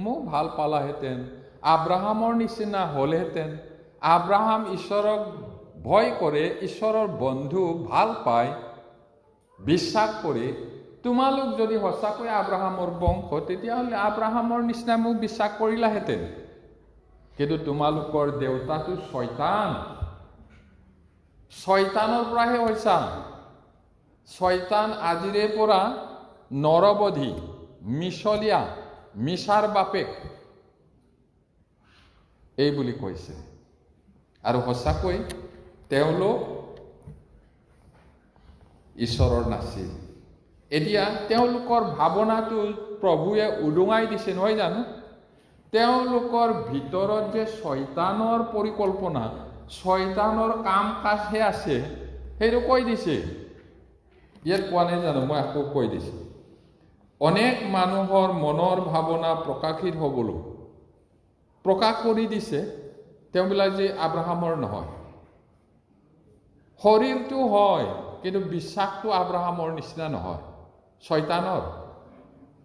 মোক ভাল পালাহেঁতেন, আব্ৰাহামৰ নিচিনা হ'লহেঁতেন। আব্ৰাহাম ঈশ্বৰক ভয় কৰে, ঈশ্বৰৰ বন্ধু ভাল পায়, বিশ্বাস কৰে। তোমালোক যদি সঁচাকৈ আব্ৰাহামৰ বংশ, তেতিয়াহ'লে আব্ৰাহামৰ নিচিনা মোক বিশ্বাস কৰিলাহেঁতেন। কিন্তু তোমালোকৰ দেউতাটো শয়তান, শয়তানৰ পৰাহে হৈছা। শয়তান আজিৰে পৰা নৰবধি, মিছলীয়া, মিছাৰ বাপেক এই বুলি কৈছে। আৰু সঁচাকৈ তেওঁলোক ঈশ্বৰৰ নাছিল। এতিয়া তেওঁলোকৰ ভাৱনাটো প্ৰভুৱে উদঙাই দিছে, নহয় জানো? তেওঁলোকৰ ভিতৰত যে শয়তানৰ পৰিকল্পনা, শয়তানৰ কাম কাজহে আছে, সেইটো কৈ দিছে। ইয়াত কোৱা নাই জানো? মই আকৌ কৈ দিছোঁ। অনেক মানুহৰ মনৰ ভাৱনা প্ৰকাশিত হ'বলৈ প্ৰকাশ কৰি দিছে, তেওঁবিলাক যে আব্ৰাহামৰ নহয়। শৰীৰটো হয়, কিন্তু বিশ্বাসটো আব্ৰাহামৰ নিচিনা নহয়, শয়তানৰ।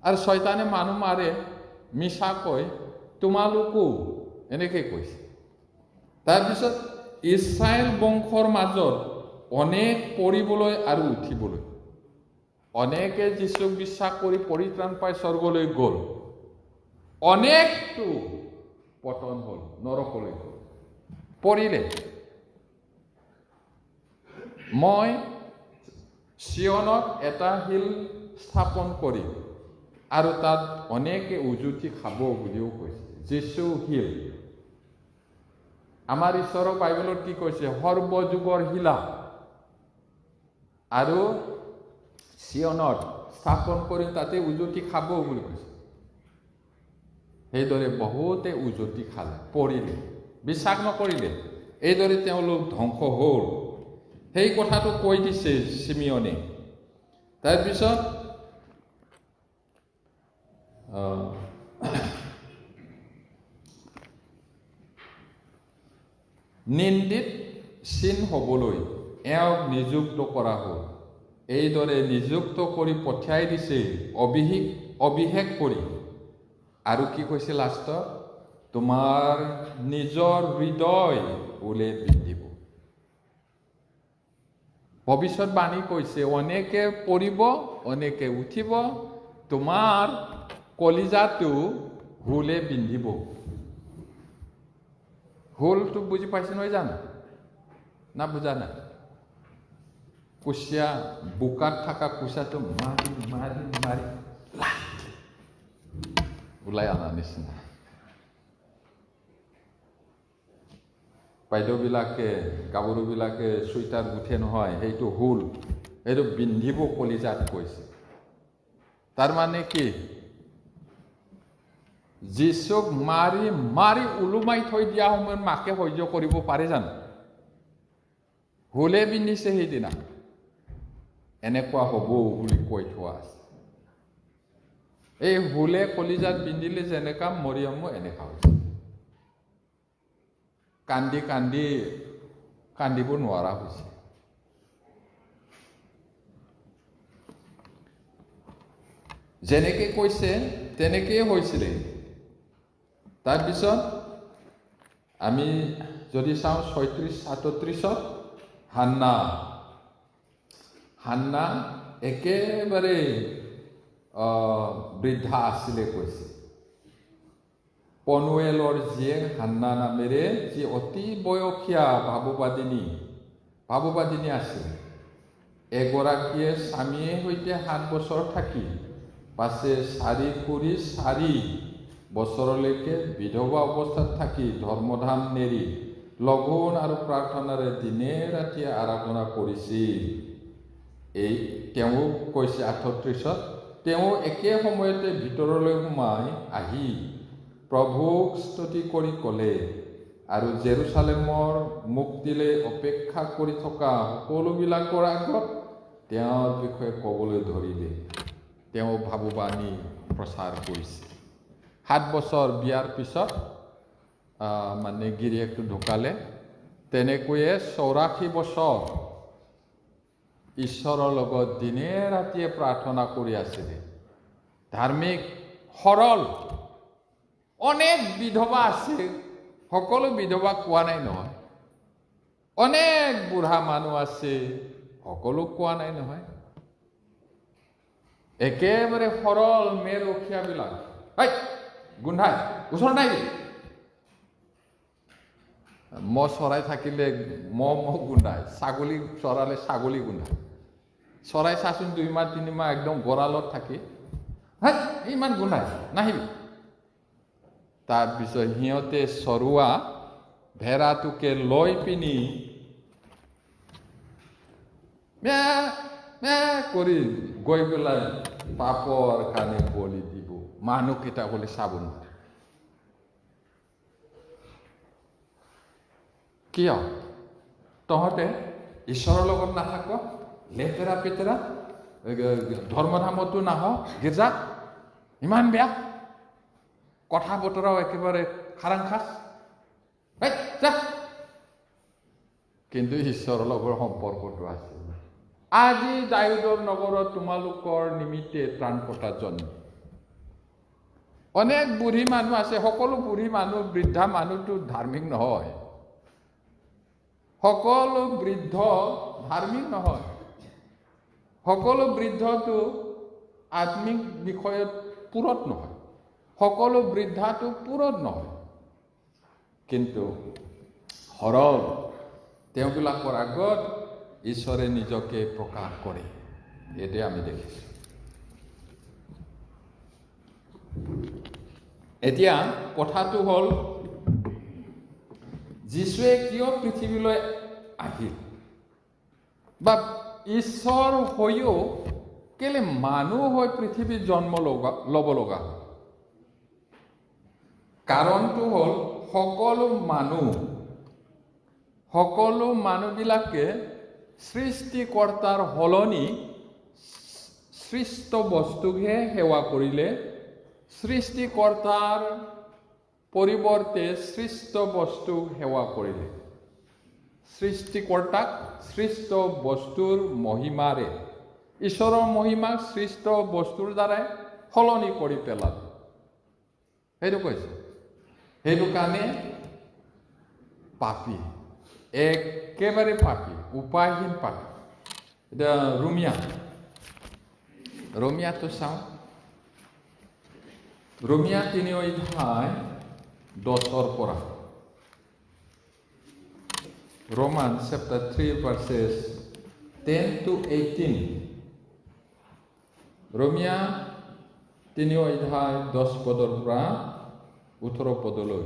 আৰু শয়তানে মানুহ মাৰে মিছাকৈ, তোমালোকো এনেকৈ কৈছে। তাৰপিছত ইছৰাইল বংশৰ মাজত অনেক পৰিবলৈ আৰু উঠিবলৈ। অনেকে যীশুক বিশ্বাস কৰি পৰিত্ৰাণ পাই স্বৰ্গলৈ গ'ল, অনেকটো পতন হ'ল, নৰকলৈ গ'ল, পৰিলে। মই চিয়নত এটা শিল স্থাপন কৰিম আৰু তাত অনেকে উজুতি খাব বুলিও কৈছে। যীশু শিল। আমাৰ ঈশ্বৰৰ বাইবেলত কি কৈছে? সৰ্বযুগৰ শিলা। আৰু চিয়নত স্থাপন কৰি তাতে উজুতি খাব বুলি কৈছে। সেইদৰে বহুতে উজুতি খালে, পৰিলে, বিশ্বাস নকৰিলে। এইদৰে তেওঁলোক ধ্বংস হ'ল। সেই কথাটো কৈ দিছে চিমিয়নে। তাৰপিছত নিন্দিত চিন হ'বলৈ এওঁক নিযুক্ত কৰা হ'ল। এইদৰে নিযুক্ত কৰি পঠিয়াই দিছে অভিষেক কৰি। আৰু কি কৈছে লাষ্টত? তোমাৰ নিজৰ হৃদয় ওলে পিন্ধিব। ভৱিষ্যতবাণী কৈছে, অনেকে পৰিব, অনেকে উঠিব, তোমাৰ কলিজাটো হুলে পিন্ধিব। হুলটো বুজি পাইছে নহয় জানো? না বুজা নাই? কুচিয়া, বোকাত থকা কুচিয়াটো মাৰি মাৰি মাৰি ওলাই অনা নিচিনা। বাইদেউবিলাকে গাভৰুবিলাকে চুইটাৰ গুঠে নহয়, সেইটো হুল, সেইটো পিন্ধিব কলিজাত কৈছে। তাৰমানে কি? যীচুক মাৰি মাৰি ওলোমাই থৈ দিয়া সময়ত মাকে সহ্য কৰিব পাৰে জানো? হুলে পিন্ধিছে সেইদিনা, এনেকুৱা হ'ব বুলি কৈ থোৱা আছে। এই হুলে কলিজাত পিন্ধিলে যেনেকা মৰিয়মো এনেকা হৈছে। কান্দি কান্দি কান্দিব নোৱাৰা হৈছে। যেনেকে কৈছে তেনেকেই হৈছিলে। তাৰপিছত আমি যদি চাওঁ 36-37, হান্না একেবাৰে বৃদ্ধা আছিলে কৈছে। পনুৱেলৰ জীয়েক হান্না নামেৰে যি অতি বয়সীয়া ভাৱবাদিনী আছিল। এগৰাকীয়ে স্বামীয়ে সৈতে 7 বছৰ থাকি পাছে 4 বছৰলৈকে বিধৱা অৱস্থাত থাকি ধৰ্মধাম নেৰি লঘোণ আৰু প্ৰাৰ্থনাৰে দিনে ৰাতিয়ে আৰাধনা কৰিছিল। তেওঁ কৈছে 38, তেওঁ একে সময়তে ভিতৰলৈ সোমাই আহি প্ৰভুক স্তুতি কৰি ক'লে আৰু জেৰুচালেমৰ মুক্তিলৈ অপেক্ষা কৰি থকা সকলোবিলাকৰ আগত তেওঁৰ বিষয়ে ক'বলৈ ধৰিলে। তেওঁ ভাৱবাণী প্ৰচাৰ কৰিছে। 7 বছৰ বিয়াৰ পিছত মানে গিৰিয়েকটো ঢুকালে। তেনেকৈয়ে 84 বছৰ ঈশ্বৰৰ লগত দিনে ৰাতিয়ে প্ৰাৰ্থনা কৰি আছিলে। ধাৰ্মিক, সৰল, অনেক বিধৱা আছে, সকলো বিধৱা কোৱা নাই নহয়। অনেক বুঢ়া মানুহ আছে, সকলো কোৱা নাই নহয়। একেবাৰে সৰল মেৰখীয়াবিলাক, গোন্ধাই ওচৰ নাই। মহ চৰাই থাকিলে মহ গোন্ধায়, ছাগলী চৰালে ছাগলী গোন্ধায়। চৰাই চাচোন 2 মাহ 3 মাহ একদম গঁৰালত থাকি ইমান গোন্ধায়, নাহিবি। তাৰপিছত সিহঁতে চৰোৱা ভেড়াটোকে লৈ পিনি কৰি গৈ পেলাই পাপৰ কাৰণে বলি দিব। মানুহকেইটা বুলি চাব নোৱাৰে। কিয়? তহঁতে ঈশ্বৰৰ লগত নাথাক, লেতেৰা পেতেৰা, ধৰ্মধামতো নাহ, গীৰ্জাত ইমান বেয়া, কথা বতৰাও একেবাৰে খাৰাংখাচ। কিন্তু ঈশ্বৰৰ লগৰ সম্পৰ্কটো আছে। আজি দাউদৰ নগৰত তোমালোকৰ নিমিত্তে ত্ৰাণকৰ্তা জন্ম। অনেক বুঢ়ী মানুহ আছে, সকলো বুঢ়ী মানুহ, বৃদ্ধা মানুহটো ধাৰ্মিক নহয়। সকলো বৃদ্ধ ধাৰ্মিক নহয়। সকলো বৃদ্ধটো আত্মিক বিষয়ত পূৰঠ নহয়। সকলো বৃদ্ধাটো পূৰঠ নহয়। কিন্তু সৰল তেওঁবিলাকৰ আগত ঈশ্বৰে নিজকে প্ৰকাশ কৰে। এইটোৱে আমি দেখিছোঁ। এতিয়া কথাটো হ'ল, যীশুৱে কিয় পৃথিৱীলৈ আহিল, বা ঈশ্বৰ হৈও কেলে মানুহ হৈ পৃথিৱীত জন্ম ল'ব লগা হ'ল? কাৰণটো হ'ল সকলো মানুহবিলাকে সৃষ্টিকৰ্তাৰ সলনি সৃষ্ট বস্তুকহে সেৱা কৰিলে। সৃষ্টিকৰ্তাৰ পৰিৱৰ্তে সৃষ্ট বস্তুক সেৱা কৰিলে। সৃষ্টিকৰ্তাক সৃষ্ট বস্তুৰ মহিমাৰে, ঈশ্বৰৰ মহিমাক সৃষ্ট বস্তুৰ দ্বাৰাই সলনি কৰি পেলালে। সেইটো কৈছে। সেইটো কাৰণে পাপী, একেবাৰে পাপী, উপায়হীন পাপী। এতিয়া ৰোমিয়াটো চাওঁ। ৰোমিয়া 3:10 পৰা। Romans chapter 3 verses 10 to 18. ৰোমিয়া 3:10 পৰা 18 পদলৈ।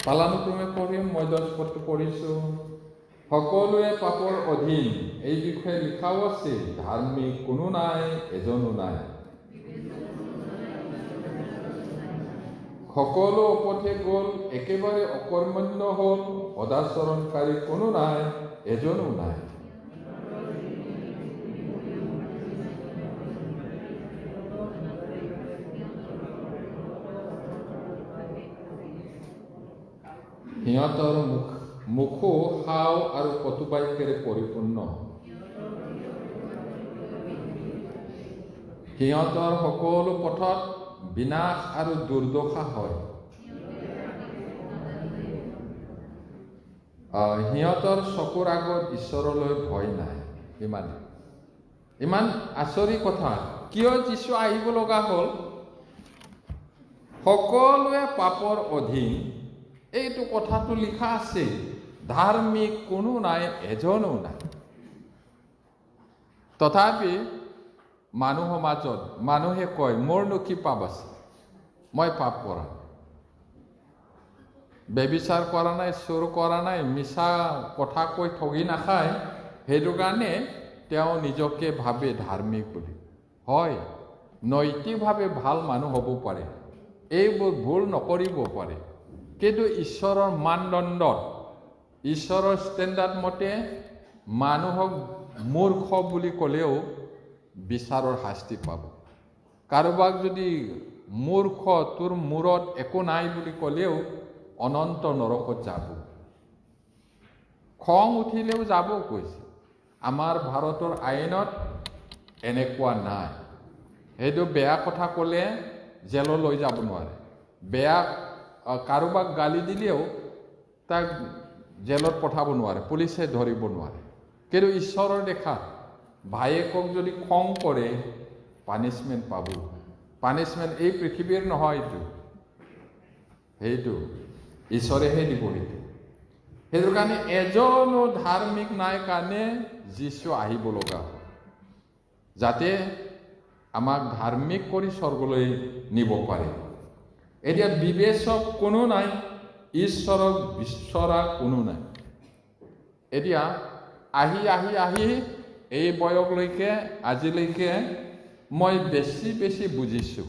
পালানুক্ৰমে পঢ়িম। মই 10 পদটো পঢ়িছোঁ। সকলোৱে পাপৰ অধীন, এই বিষয়ে লিখাও আছে, ধাৰ্মিক কোনো নাই, এজনো নাই। সকলো অপথে গ'ল, একেবাৰে অকৰ্মণ্য হ'ল, সদাচৰণকাৰী কোনো নাই, এজনো নাই। সিহঁতৰ মুখো হাও আৰু কটুবাক্যেৰে পৰিপূৰ্ণ। সিহঁতৰ সকলো পথত বিনাশ আৰু দুৰ্দশা হয়। সিহঁতৰ চকুৰ আগত ঈশ্বৰলৈ ভয় নাই। ইমান আচৰিত কথা। কিয় যীশু আহিব লগা হ'ল? সকলোৱে পাপৰ অধীন, এইটো কথাটো লিখা আছে, ধাৰ্মিক কোনো নাই, এজনো নাই। তথাপি মানুহৰ মাজত মানুহে কয়, মোৰনো কি পাপ আছে, মই পাপ কৰা নাই, ব্যভিচাৰ কৰা নাই, চুৰ কৰা নাই, মিছা কথা কৈ ঠগি নাখায়, সেইটো কাৰণে তেওঁ নিজকে ভাবে ধাৰ্মিক বুলি। হয়, নৈতিকভাৱে ভাল মানুহ হ'ব পাৰে, এইবোৰ ভুল নকৰিব পাৰে, কিন্তু ঈশ্বৰৰ মানদণ্ডত, ঈশ্বৰৰ ষ্টেণ্ডাৰ্ড মতে মানুহক মূৰ্খ বুলি ক'লেও বিচাৰৰ শাস্তি পাব। কাৰোবাক যদি মূৰ্খ, তোৰ মূৰত একো নাই বুলি ক'লেও অনন্ত নৰকত যাব। খং উঠিলেও যাব কৈছে। আমাৰ ভাৰতৰ আইনত এনেকুৱা নাই। সেইটো বেয়া কথা ক'লে জেললৈ যাব নোৱাৰে। কাৰোবাক গালি দিলেও তাক জেলত পঠাব নোৱাৰে, পুলিচে ধৰিব নোৱাৰে। কিন্তু ঈশ্বৰৰ দেখা ভায়েকক যদি খং কৰে, পানিছমেণ্ট পাব। পানিছমেণ্ট এই পৃথিৱীৰ নহয়, সেইটো ঈশ্বৰেহে দিব। সেইটো কাৰণে এজনো ধাৰ্মিক নাই কাৰণে যীশু আহিব লগা হ'ল, যাতে আমাক ধাৰ্মিক কৰি স্বৰ্গলৈ নিব পাৰে। এতিয়া বিবেচক কোনো নাই, ঈশ্বৰক বিচৰা কোনো নাই। এতিয়া আহি এই বয়সলৈকে আজিলৈকে মই বেছি বুজিছোঁ,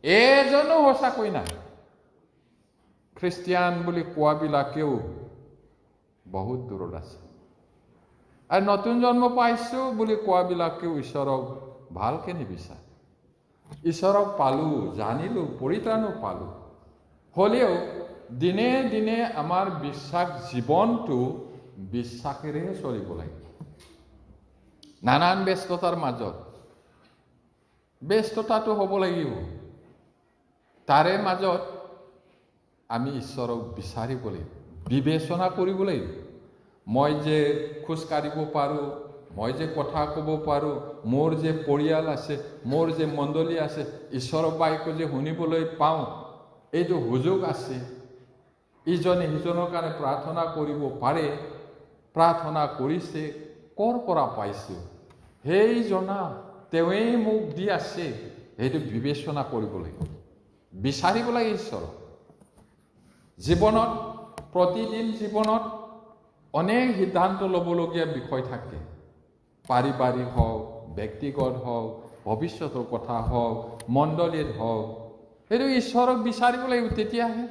এজনো সঁচাকৈ নাই। খ্ৰীষ্টিয়ান বুলি কোৱাবিলাকেও বহুত দূৰত আছে, আৰু নতুন জন্ম পাইছোঁ বুলি কোৱাবিলাকেও ঈশ্বৰক ভালকে নিবিচাৰে। ঈশ্বৰক পালোঁ, জানিলোঁ, পৰিত্ৰাণো পালোঁ, হ'লেও দিনে দিনে আমাৰ বিশ্বাস জীৱনটো বিশ্বাসেৰেহে চলিব লাগিব। নানান ব্যস্ততাৰ মাজত ব্যস্ততাটো হ'ব লাগিব, তাৰে মাজত আমি ঈশ্বৰক বিচাৰিব লাগিব, বিবেচনা কৰিব লাগিব। মই যে খোজকাঢ়িব পাৰোঁ, মই যে কথা ক'ব পাৰোঁ, মোৰ যে পৰিয়াল আছে, মোৰ যে মণ্ডলী আছে, ঈশ্বৰৰ বাক্য যে শুনিবলৈ পাওঁ, এইটো সুযোগ আছে। ইজনে সিজনৰ কাৰণে প্ৰাৰ্থনা কৰিব পাৰে, প্ৰাৰ্থনা কৰিছে, ক'ৰ পৰা পাইছোঁ সেই জনা, তেওঁৱেই মোক দি আছে, সেইটো বিবেচনা কৰিব লাগিব, বিচাৰিব লাগে ঈশ্বৰক। জীৱনত, প্ৰতিদিন জীৱনত অনেক সিদ্ধান্ত ল'বলগীয়া বিষয় থাকে, পাৰিবাৰিক হওক, ব্যক্তিগত হওক, ভৱিষ্যতৰ কথা হওক, মণ্ডলীত হওক, সেইটো ঈশ্বৰক বিচাৰিব লাগিব। তেতিয়াহে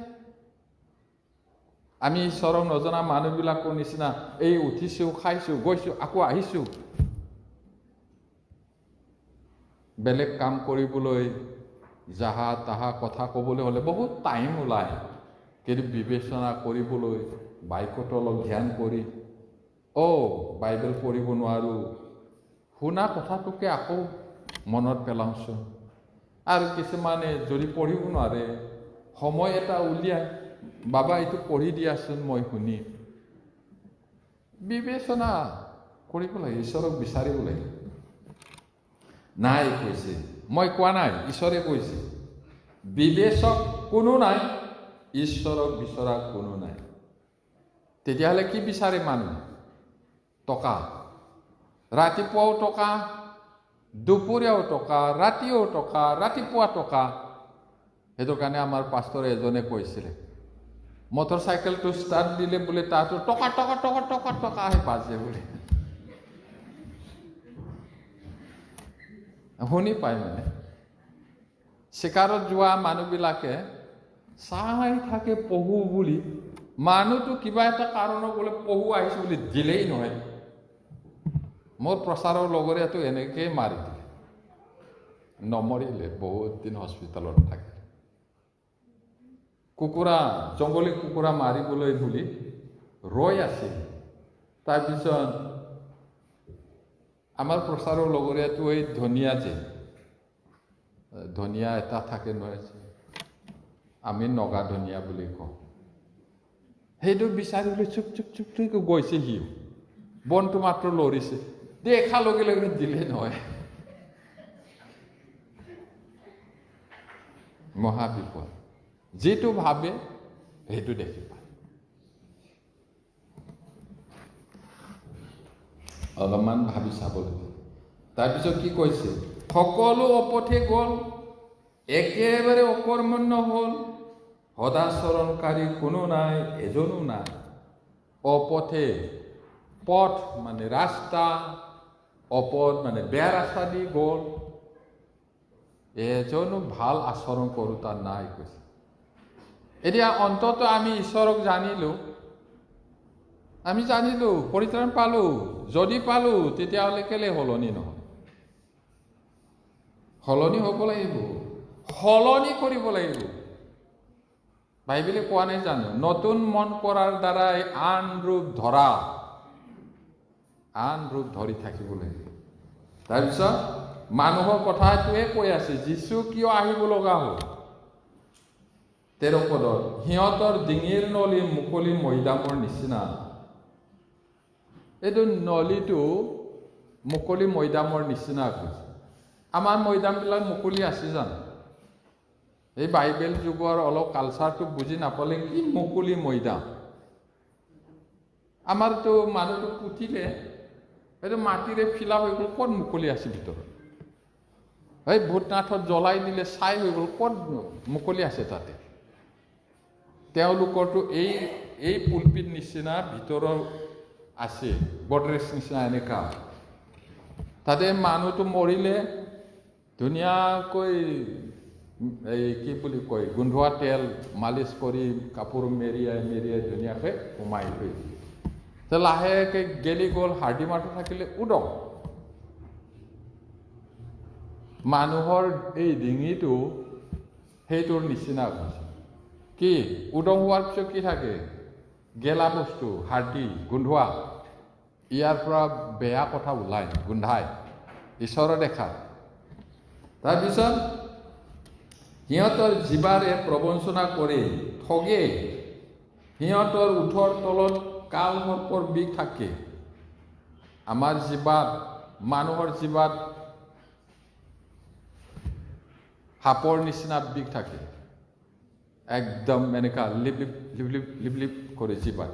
আমি ঈশ্বৰক নজনা মানুহবিলাকৰ নিচিনা এই উঠিছোঁ, খাইছোঁ, গৈছোঁ, আকৌ আহিছোঁ, বেলেগ কাম কৰিবলৈ যাহা তাহা কথা ক'বলৈ হ'লে বহুত টাইম ওলায়, কিন্তু বিবেচনা কৰিবলৈ, বাক্যটো অলপ ধ্যান কৰি, বাইবেল পঢ়িব নোৱাৰোঁ, শুনা কথাটোকে আকৌ মনত পেলাওঁচোন। আৰু কিছুমানে যদি পঢ়িব নোৱাৰে, সময় এটা উলিয়াই, বাবা এইটো পঢ়ি দিয়াচোন, মই শুনি। বিবেচনা কৰিব লাগে, ঈশ্বৰক বিচাৰিব লাগে। নাই কৈছে, মই কোৱা নাই, ঈশ্বৰে কৈছে, বিবেচক কোনো নাই, ঈশ্বৰক বিচৰা কোনো নাই। তেতিয়াহ'লে কি বিচাৰে মানুহ? টকা। ৰাতিপুৱাও টকা, দুপৰীয়াও টকা, ৰাতিও টকা, ৰাতিপুৱা টকা। সেইটো কাৰণে আমাৰ পাষ্টৰে এজনে কৈছিলে, মটৰচাইকেলটো ষ্টাৰ্ট দিলে বোলে তাতো টকা টকা টকা টকা টকা আহি বাজে বোলে, শুনি পায় মানে। চিকাৰত যোৱা মানুহবিলাকে চাই থাকে পহু বুলি, মানুহটো কিবা এটা কাৰণত বোলে পহু আহিছে বুলি দিলেই নহয়। মোৰ প্ৰচাৰৰ লগৰীয়াটো এনেকেই মাৰি দিলে, নমৰিলে, বহুত দিন হস্পিটেলত থাকে। কুকুৰা, জংঘলী কুকুৰা মাৰিবলৈ বুলি ৰৈ আছিল। তাৰপিছত আমাৰ প্ৰচাৰৰ লগৰীয়াটো এই ধনিয়া যে, ধনিয়া এটা থাকে নহয়, আমি নগা ধনিয়া বুলি কওঁ, সেইটো বিচাৰিবলৈ চুপ চুপ চুপ চুপ গৈছে। সি বনটো মাত্ৰ লৰিছে, দেখা লগে লগে দিলে নহয়, মহাবিপদ। যিটো ভাবে সেইটো দেখি পায়। অলপমান ভাবি চাব লাগে। তাৰপিছত কি কৈছে, সকলো অপথে গ'ল, একেবাৰে অকৰ্মণ্য হ'ল, সদাচৰণকাৰী কোনো নাই, এজনো নাই। অপথে, পথ মানে ৰাস্তা, অপথ মানে বেয়া ৰাস্তা দি গ'ল, এজনো ভাল আচৰণ কৰোতা নাই কৈছে। এতিয়া অন্তত আমি ঈশ্বৰক জানিলো, আমি জানিলো, পৰিত্ৰাণ পালো। যদি পালো তেতিয়াহ'লে কেলে সলনি নহয়? সলনি হ'ব লাগিব, সলনি কৰিব লাগিব। বাইবেলে কোৱা নাই জানো, নতুন মন কৰাৰ দ্বাৰাই আন ৰূপ ধৰা, আন ৰূপ ধৰি থাকিব লাগিব। তাৰপিছত মানুহৰ কথাটোৱে কৈ আছে, যীশু কিয় আহিব লগা হ'ল? 13 পদত, সিহঁতৰ ডিঙিৰ নলী মুকলি মৈদামৰ নিচিনা। এইটো নলীটো মুকলি মৈদামৰ নিচিনা কৈছে। আমাৰ মৈদামবিলাক মুকলি আছে জানো? এই বাইবেল যুগৰ অলপ কালচাৰটো বুজি নাপালে কি মুকলি মৈদাম? আমাৰতো মানুহটো পুতিলে, এইটো মাটিৰে ফিলা হৈ গ'ল, ক'ত মুকলি আছে ভিতৰত? এই ভূতনাথত জ্বলাই দিলে ছাই হৈ গ'ল, ক'ত মুকলি আছে তাতে? তেওঁলোকৰতো এই পুলপিত নিচিনা ভিতৰৰ আছে, গডৰেজ নিচিনা এনেকা। তাতে মানুহটো মৰিলে ধুনীয়াকৈ এই কি বুলি কয়, গোন্ধোৱা তেল মালিচ কৰি কাপোৰ মেৰিয়াই মেৰিয়াই ধুনীয়াকৈ সোমাই থৈ দিয়ে। লাহেকৈ গেলি গ'ল, হাৰ্ডি মাটো থাকিলে উদং। মানুহৰ এই ডিঙিটো সেইটোৰ নিচিনা হৈছে। কি উদং হোৱাৰ পিছত কি থাকে? গেলা বস্তু, হাৰ্ডি, গোন্ধোৱা। ইয়াৰ পৰা বেয়া কথা ওলাই, গোন্ধাই, ঈশ্বৰৰ দেখা। তাৰপিছত সিহঁতৰ জিভাৰে প্ৰবঞ্চনা কৰে, ঠগে, সিহঁতৰ ওঠৰ তলত কাল সৰ্পৰ বিষ থাকে। আমাৰ জিভাত, মানুহৰ জিভাত সাপৰ নিচিনা বিষ থাকে, একদম এনেকা লিপ লিপ লিপ লিপ লিপ লিপ কৰে জিভাত,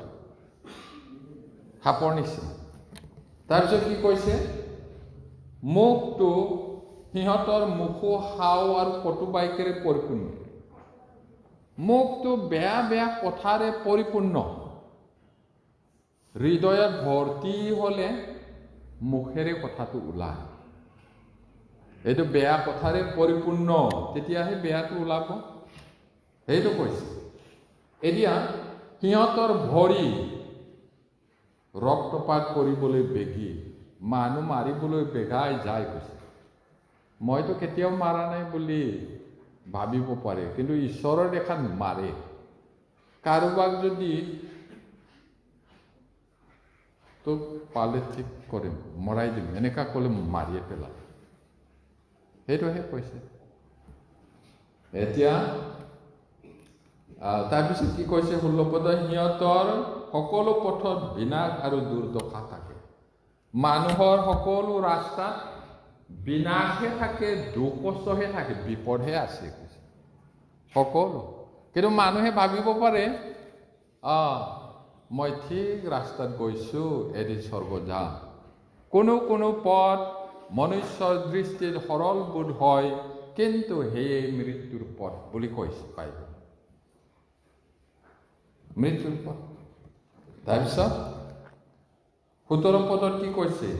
সাপৰ নিচিনা। তাৰপিছত কি কৈছে? মুখটো, সিহঁতৰ মুখো হাও আৰু কটুবাক্যেৰে পৰিপূৰ্ণ। মুখটো বেয়া বেয়া কথাৰে পৰিপূৰ্ণ। হৃদয়ত ভৰ্তি হ'লে মুখেৰে কথাটো ওলায়। এইটো বেয়া কথাৰে পৰিপূৰ্ণ, তেতিয়াহে বেয়াটো ওলাব, সেইটো কৈছে। এতিয়া সিহঁতৰ ভৰি ৰক্তপাত কৰিবলৈ বেগী, মানুহ মাৰিবলৈ বেগাই যায় কৈছে। মইতো কেতিয়াও মাৰা নাই বুলি ভাবিব পাৰে, কিন্তু ঈশ্বৰৰ দেখাত মাৰে। কাৰোবাক যদি তোক পালে ঠিক কৰিম, মৰাই দিম, এনেকা ক'লে মাৰিয়ে পেলাম, সেইটোহে কৈছে। এতিয়া তাৰপিছত কি কৈছে 16 পদত, সিহঁতৰ সকলো পথত বিনাশ আৰু দুৰ্দশা থাকে। মানুহৰ সকলো ৰাস্তাত বিনাশহে থাকে, দুঃকষ্টহে থাকে, বিপদহে আছে কৈছে সকলো। কিন্তু মানুহে ভাবিব পাৰে, মই ঠিক ৰাস্তাত গৈছো, এদিন স্বৰ্গ যাম। কোনো কোনো পথ মনুষ্যৰ দৃষ্টিত সৰল বোধ হয়, কিন্তু সেয়ে মৃত্যুৰ পথ বুলি কৈছে বাইবেল। মৃত্যুৰ পথ। তাৰপিছত 17 পদত কি কৈছে?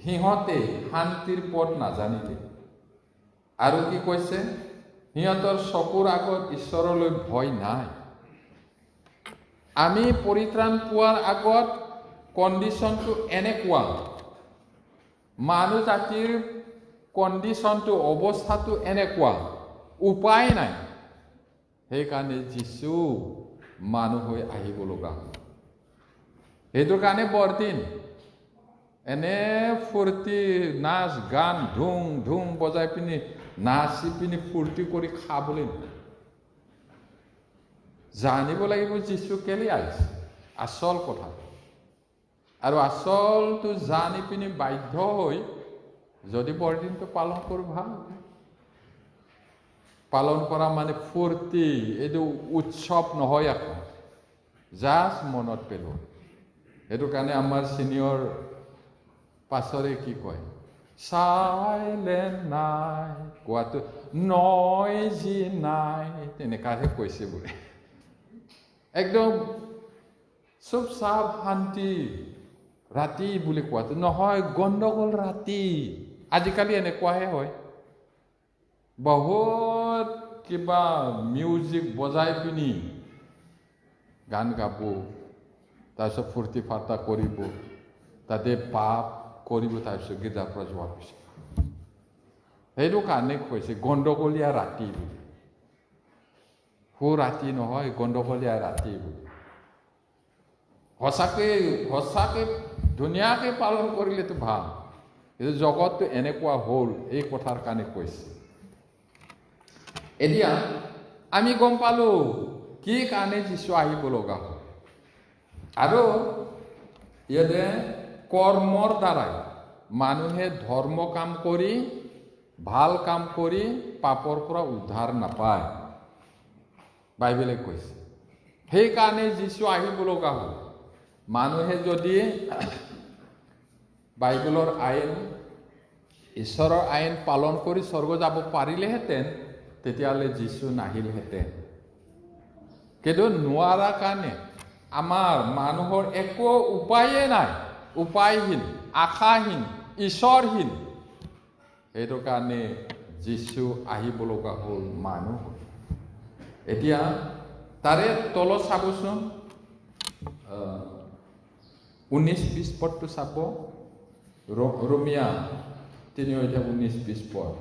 সিহঁতে শান্তিৰ পথ নাজানিলে। আৰু কি কৈছে? সিহঁতৰ চকুৰ আগত ঈশ্বৰলৈ ভয় নাই। আমি পৰিত্ৰাণ পোৱাৰ আগত কণ্ডিশ্যনটো এনেকুৱা, মানুহ জাতিৰ কণ্ডিশ্যনটো, অৱস্থাটো এনেকুৱা, উপায় নাই। সেইকাৰণে যীশু মানুহ হৈ আহিব লগা হ'ল। সেইটোৰ কাৰণে বৰদিন এনে ফূৰ্তি, নাচ গান ধুম ধুম বজাই পিনি, নাচি পিনি ফূৰ্তি কৰি খাবলৈ জানিব লাগিব যীশু কেলে আহিছে, আচল কথা। আৰু আচলটো জানি পিনি বাধ্য হৈ যদি বৰদিনটো পালন কৰোঁ, ভাল। পালন কৰা মানে ফূৰ্তি, এইটো উৎসৱ নহয়, আকৌ জাষ্ট মনত পেলোৱা। সেইটো কাৰণে আমাৰ চিনিয়ৰ পাছৰে কি কয়? চাইলেণ্ট নাই কোৱাটো, নইজি নাই, তেনেকাহে কৈছে বোলে। একদম চুপ চাপ শান্তি ৰাতি বুলি কোৱাটো নহয়, গণ্ডগোল ৰাতি। আজিকালি এনেকুৱাহে হয়। বহুত কিবা মিউজিক বজাই পিনি গান গাব, তাৰপিছত ফূৰ্তি ফাৰ্তা কৰিব, তাতে পাপ কৰিব, তাৰপিছত গীৰ্জাৰ পৰা যোৱাৰ পিছত। সেইটো কাৰণে কৈছে গণ্ডগোলীয়া ৰাতি বুলি। সু ৰাতি নহয়, গণ্ডগোলীয়া ৰাতি বুলি। সঁচাকে ধুনীয়াকৈ পালন কৰিলেতো ভাল। কিন্তু জগতটো এনেকুৱা হ'ল, এই কথাৰ কাৰণে কৈছে। এতিয়া আমি গম পালো কি কাৰণে যীশু আহিব লগা হ'ল। আৰু ইয়াতে কৰ্মৰ দ্বাৰাই মানুহে ধৰ্ম কাম কৰি, ভাল কাম কৰি পাপৰ পৰা উদ্ধাৰ নাপায়, বাইবেলে কৈছে। সেইকাৰণে যীশু আহিব লগা হ'ল। মানুহে যদি বাইবেলৰ আইন, ঈশ্বৰৰ আইন পালন কৰি স্বৰ্গ যাব পাৰিলেহেঁতেন, তেতিয়াহ'লে যীশু নাহিলহেঁতেন। কিন্তু নোৱাৰা কাৰণে আমাৰ মানুহৰ একো উপায়ে নাই, উপায়হীন, আশাহীন, ঈশ্বৰহীন। সেইটো কাৰণে যীশু আহিব লগা হ'ল মানুহ। এতিয়া তাৰে তলত চাবচোন, 19-20 পদটো চাব। ৰোমিয়া 3:19-20 পদ।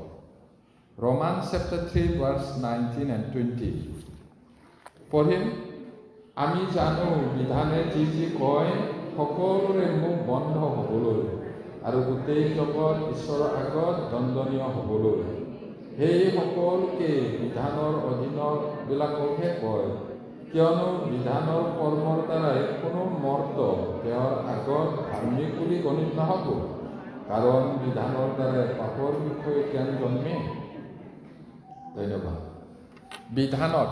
Romans chapter 3 verse 19 and 20 পঢ়িম। আমি জানো বিধানে যি যি কয় সকলোৰে মুখ বন্ধ হ'বলৈ আৰু গোটেই জগত ঈশ্বৰৰ আগত দণ্ডনীয় হ'বলৈ। সেই সকলোকে বিধানৰ অধীনৰ বিলাককহে কয়, কিয়নো বিধানৰ কৰ্মৰ দ্বাৰাই কোনো মৰ্ত তেওঁৰ আগত ধাৰ্মিক বুলি গণিত নহ'ব, কাৰণ বিধানৰ দ্বাৰাই পাপৰ বিষয়ে জ্ঞান জন্মে। ধন্যবাদ। বিধানত,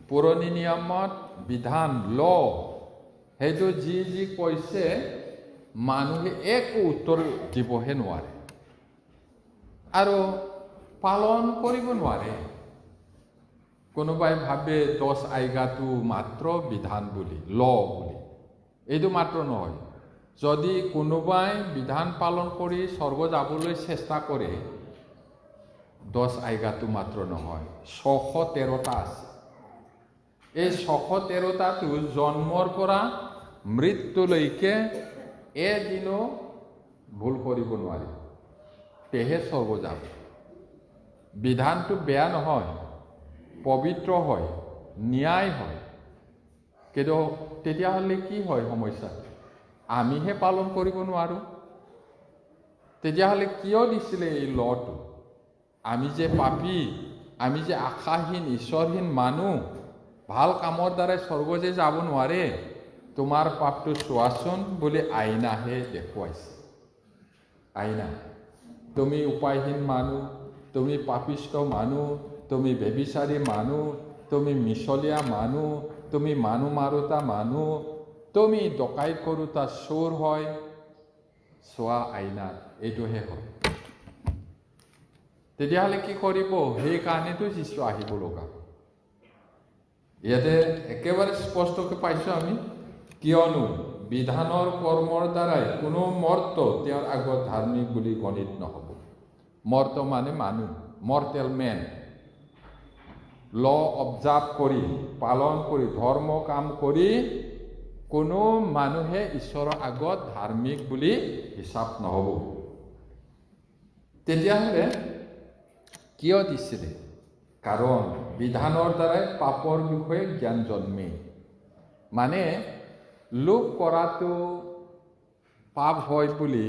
পুৰণি নিয়মত বিধান, সেইটো যি যি কৈছে মানুহে একো উত্তৰ দিবহে নোৱাৰে আৰু পালন কৰিব নোৱাৰে। কোনোবাই ভাবে 10 আজ্ঞাটো মাত্ৰ বিধান বুলি, বুলি। এইটো মাত্ৰ নহয়। যদি কোনোবাই বিধান পালন কৰি স্বৰ্গ যাবলৈ চেষ্টা কৰে, 10 আজ্ঞাটো মাত্ৰ নহয়, 613টা আছে। এই 613টাটো জন্মৰ পৰা মৃত্যুলৈকে এদিনো ভুল কৰিব নোৱাৰি, তেহে স্বৰ্গ যাব। বিধানটো বেয়া নহয়, পবিত্ৰ হয়, ন্যায় হয়। কিন্তু তেতিয়াহ'লে কি হয় সমস্যা? আমিহে পালন কৰিব নোৱাৰোঁ। তেতিয়াহ'লে কিয় দিছিলে এই ল'টো? আমি যে পাপী, আমি যে আশাহীন, ঈশ্বৰহীন মানুহ, ভাল কামৰ দ্বাৰাই স্বৰ্গ যে যাব নোৱাৰে, তোমাৰ পাপটো চোৱাচোন বুলি আইনাহে দেখুৱাইছে। আইনা। তুমি উপায়হীন মানুহ, তুমি পাপিষ্ঠ মানুহ, তুমি ব্যভিচাৰী মানুহ, তুমি মিছলীয়া মানুহ, তুমি মানুহ মাৰোতা মানুহ, তুমি ডকাইত কৰোতা চোৰ হয়। চোৱা আইনাত এইটোহে হয়। তেতিয়াহ'লে কি কৰিব? সেইকাৰণেতো যীশু আহিব লগা। ইয়াতে একেবাৰে স্পষ্টকৈ পাইছোঁ আমি, কিয়নো বিধানৰ কৰ্মৰ দ্বাৰাই কোনো মৰ্ত তেওঁৰ আগত ধাৰ্মিক বুলি গণিত নহ'ব। মৰ্ত মানে মানুহ, মৰ্টেল মেন। ল অবজাৰ্ভ কৰি, পালন কৰি, ধৰ্ম কাম কৰি কোনো মানুহে ঈশ্বৰৰ আগত ধাৰ্মিক বুলি হিচাপ নহ'ব। তেতিয়াহ'লে কিয় দিছিলে? কাৰণ বিধানৰ দ্বাৰাই পাপৰ বিষয়ে জ্ঞান জন্মে। মানে লোভ কৰাটো পাপ হয় বুলি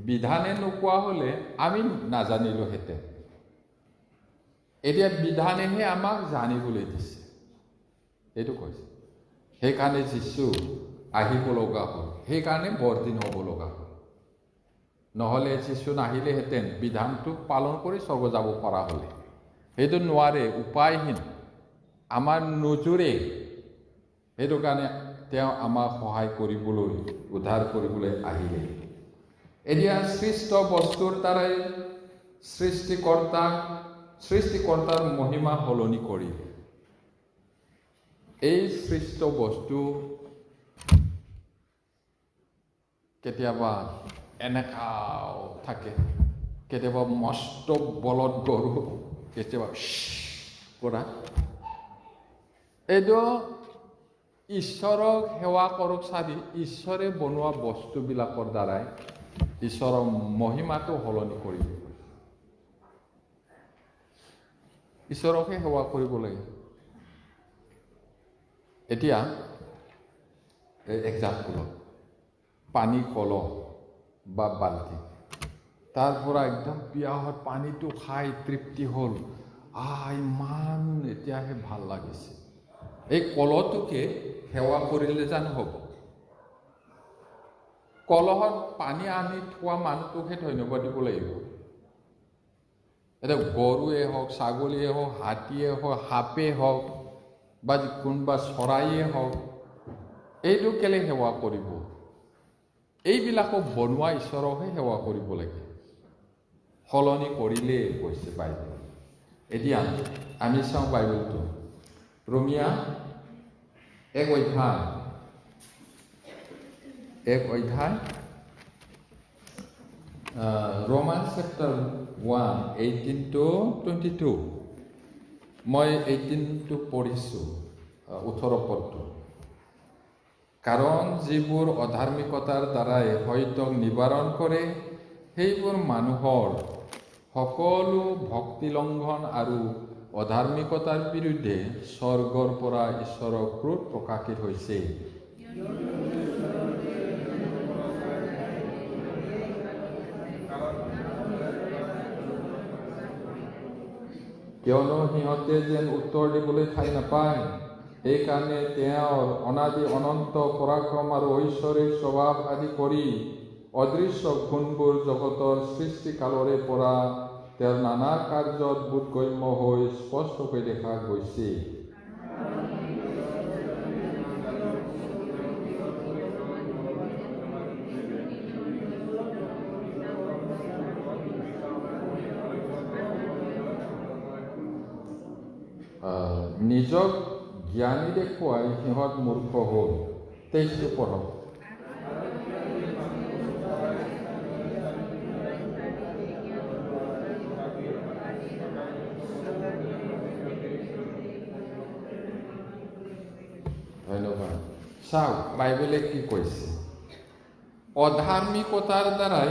বিধানে নোকোৱা হ'লে আমি নাজানিলোহেঁতেন। এতিয়া বিধানেহে আমাক জানিবলৈ দিছে, এইটো কৈছে। সেইকাৰণে যীশু আহিব লগা হ'ল, সেইকাৰণে বৰদিন হ'ব লগা হ'ল। নহ'লে যীশু নাহিলেহেঁতেন বিধানটো পালন কৰি স্বৰ্গ যাব পৰা হ'লে। সেইটো নোৱাৰে, উপায়হীন, আমাৰ নোজোৰে। সেইটো কাৰণে তেওঁ আমাক সহায় কৰিবলৈ, উদ্ধাৰ কৰিবলৈ আহিলে। এতিয়া সৃষ্ট বস্তুৰ দ্বাৰাই সৃষ্টিকৰ্তাৰ মহিমা সলনি কৰিলে। এই সৃষ্ট বস্তু কেতিয়াবা এনেকাও থাকে, কেতিয়াবা মস্ত বলদ গৰু, কেতিয়াবা কৰা। এইটো ঈশ্বৰক সেৱা কৰক চাবি, ঈশ্বৰে বনোৱা বস্তুবিলাকৰ দ্বাৰাই ঈশ্বৰৰ মহিমাটো সলনি কৰিব। ঈশ্বৰকে সেৱা কৰিব লাগে। এতিয়া এক্সাম্পল, পানী কলহ বা বাল্টি, তাৰ পৰা একদম পিয়াহত পানীটো খাই তৃপ্তি হ'ল, ইমান এতিয়াহে ভাল লাগিছে। এই কলহটোকে সেৱা কৰিলে জানো হ'ব? কলহত পানী আনি থোৱা মানুহটোকহে ধন্যবাদ দিব লাগিব। এতিয়া গৰুৱে হওক, ছাগলীয়ে হওক, হাতীয়ে হওক, সাপে হওক বা কোনোবা চৰাইয়ে হওক, এইটো কেলে সেৱা কৰিব? এইবিলাকক বনোৱা ঈশ্বৰকহে সেৱা কৰিব লাগে। সলনি কৰিলে কৈছে বাইবেল। এতিয়া আমি চাওঁ বাইবেলটো, ৰোমিয়া 1 অধ্যায় Romans chapter 1, 18 to 22. মই 18টো পঢ়িছোঁ, 18 পদটো। কাৰণ যিবোৰ অধাৰ্মিকতাৰ দ্বাৰাই সত্যক নিবাৰণ কৰে, সেইবোৰ মানুহৰ সকলো ভক্তিলংঘন আৰু অধাৰ্মিকতাৰ বিৰুদ্ধে স্বৰ্গৰ পৰা ঈশ্বৰৰ ক্ৰোধ প্ৰকাশিত হৈছে। কিয়নো সিহঁতে যেন উত্তৰ দিবলৈ ঠাই নাপায়, সেইকাৰণে তেওঁৰ অনাদি অনন্ত পৰাক্ৰম আৰু ঐশ্বৰিক স্বভাৱ আদি কৰি অদৃশ্য গুণবোৰ জগতৰ সৃষ্টিকালৰে পৰা তেওঁৰ নানা কাৰ্যত বোধগম্য হৈ স্পষ্টকৈ দেখা গৈছে। নিজক জ্ঞানী দেখুৱাই সিহঁত মূৰ্খ হ'ল। 23টো পঢ়ক। ধন্যবাদ। চাওক বাইবেলে কি কৈছে, অধাৰ্মিকতাৰ দ্বাৰাই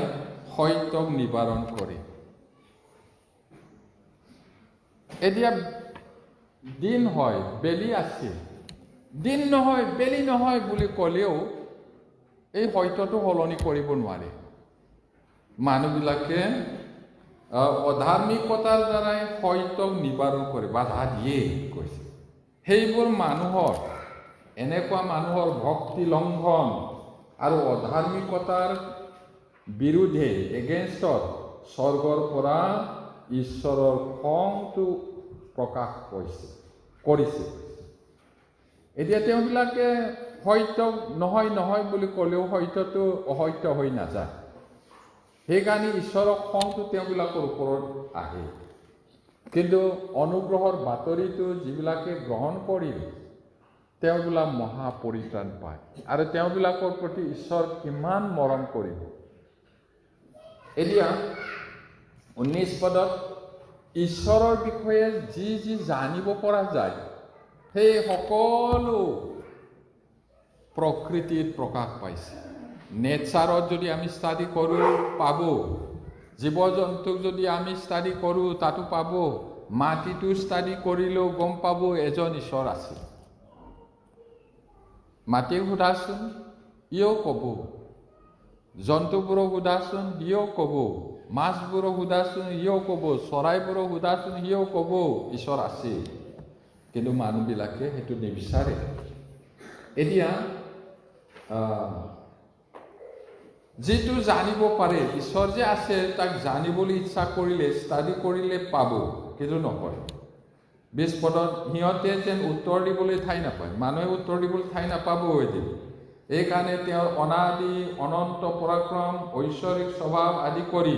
সত্যক নিবাৰণ কৰে। এতিয়া দিন হয়, বেলি আছে, দিন নহয়, বেলি নহয় বুলি ক'লেও এই সত্যটো সলনি কৰিব নোৱাৰে। মানুহবিলাকে অধাৰ্মিকতাৰ দ্বাৰাই সত্যক নিবাৰণ কৰে, বাধা দিয়ে কৈছে। সেইবোৰ মানুহৰ, এনেকুৱা মানুহৰ ভক্তি লংঘন আৰু অধাৰ্মিকতাৰ বিৰুদ্ধে এগেইনষ্টত স্বৰ্গৰ পৰা ঈশ্বৰৰ খংটো প্ৰকাশ কৰিছে। এতিয়া তেওঁবিলাকে সত্য নহয় বুলি ক'লেও সত্যটো অসত্য হৈ নাযায়। সেইকাৰণে ঈশ্বৰৰ খংটো তেওঁবিলাকৰ ওপৰত আহে। কিন্তু অনুগ্ৰহৰ বাতৰিটো যিবিলাকে গ্ৰহণ কৰিল, তেওঁবিলাক মহা পৰিত্ৰাণ পায় আৰু তেওঁবিলাকৰ প্ৰতি ঈশ্বৰ কিমান মৰম কৰিব। এতিয়া 19 পদত ঈশ্বৰৰ বিষয়ে যি যি জানিব পৰা যায় সেই সকলো প্ৰকৃতিত প্ৰকাশ পাইছে। নেচাৰত যদি আমি ষ্টাডি কৰোঁ পাব, জীৱ জন্তুক যদি আমি ষ্টাডি কৰোঁ তাতো পাব, মাটিটো ষ্টাডি কৰিলেও গম পাব এজন ঈশ্বৰ আছে। মাটিক সোধাচোন ইও ক'ব, জন্তুবোৰক সোধাচোন ইও ক'ব, মাছবোৰক সোধাচোন ইও ক'ব, চৰাইবোৰক সোধাচোন ইও ক'ব ঈশ্বৰ আছে। কিন্তু মানুহবিলাকে সেইটো নিবিচাৰে। এতিয়া যিটো জানিব পাৰে, ঈশ্বৰ যে আছে তাক জানিবলৈ ইচ্ছা কৰিলে, ষ্টাডি কৰিলে পাব, কিন্তু নকৰে। 20 পদত সিহঁতে যেন উত্তৰ দিবলৈ ঠাই নাপায়, মানুহে উত্তৰ দিবলৈ ঠাই নাপাব এদিন। এইকাৰণে তেওঁৰ অনাদি অনন্ত পৰাক্ৰম, ঐশ্বৰিক স্বভাৱ আদি কৰি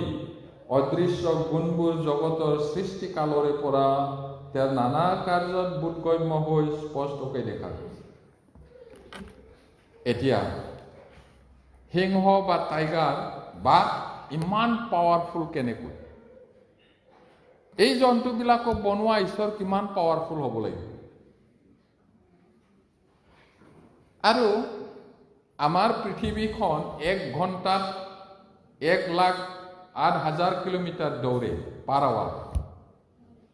অদৃশ্য গুণবোৰ জগতৰ সৃষ্টিকালৰে পৰা তেওঁৰ নানা কাৰ্যত বোধগম্য হৈ স্পষ্টকৈ দেখা গৈছে। এতিয়া সিংহ বা টাইগাৰ বা ইমান পাৱাৰফুল কেনেকৈ? এই জন্তুবিলাকক বনোৱা ঈশ্বৰ কিমান পাৱাৰফুল হ'ব লাগিব। আৰু আমাৰ পৃথিৱীখন 1 ঘণ্টাত 1,08,000 কিলোমিটাৰ দৌৰে পাৰ আৱাৰ।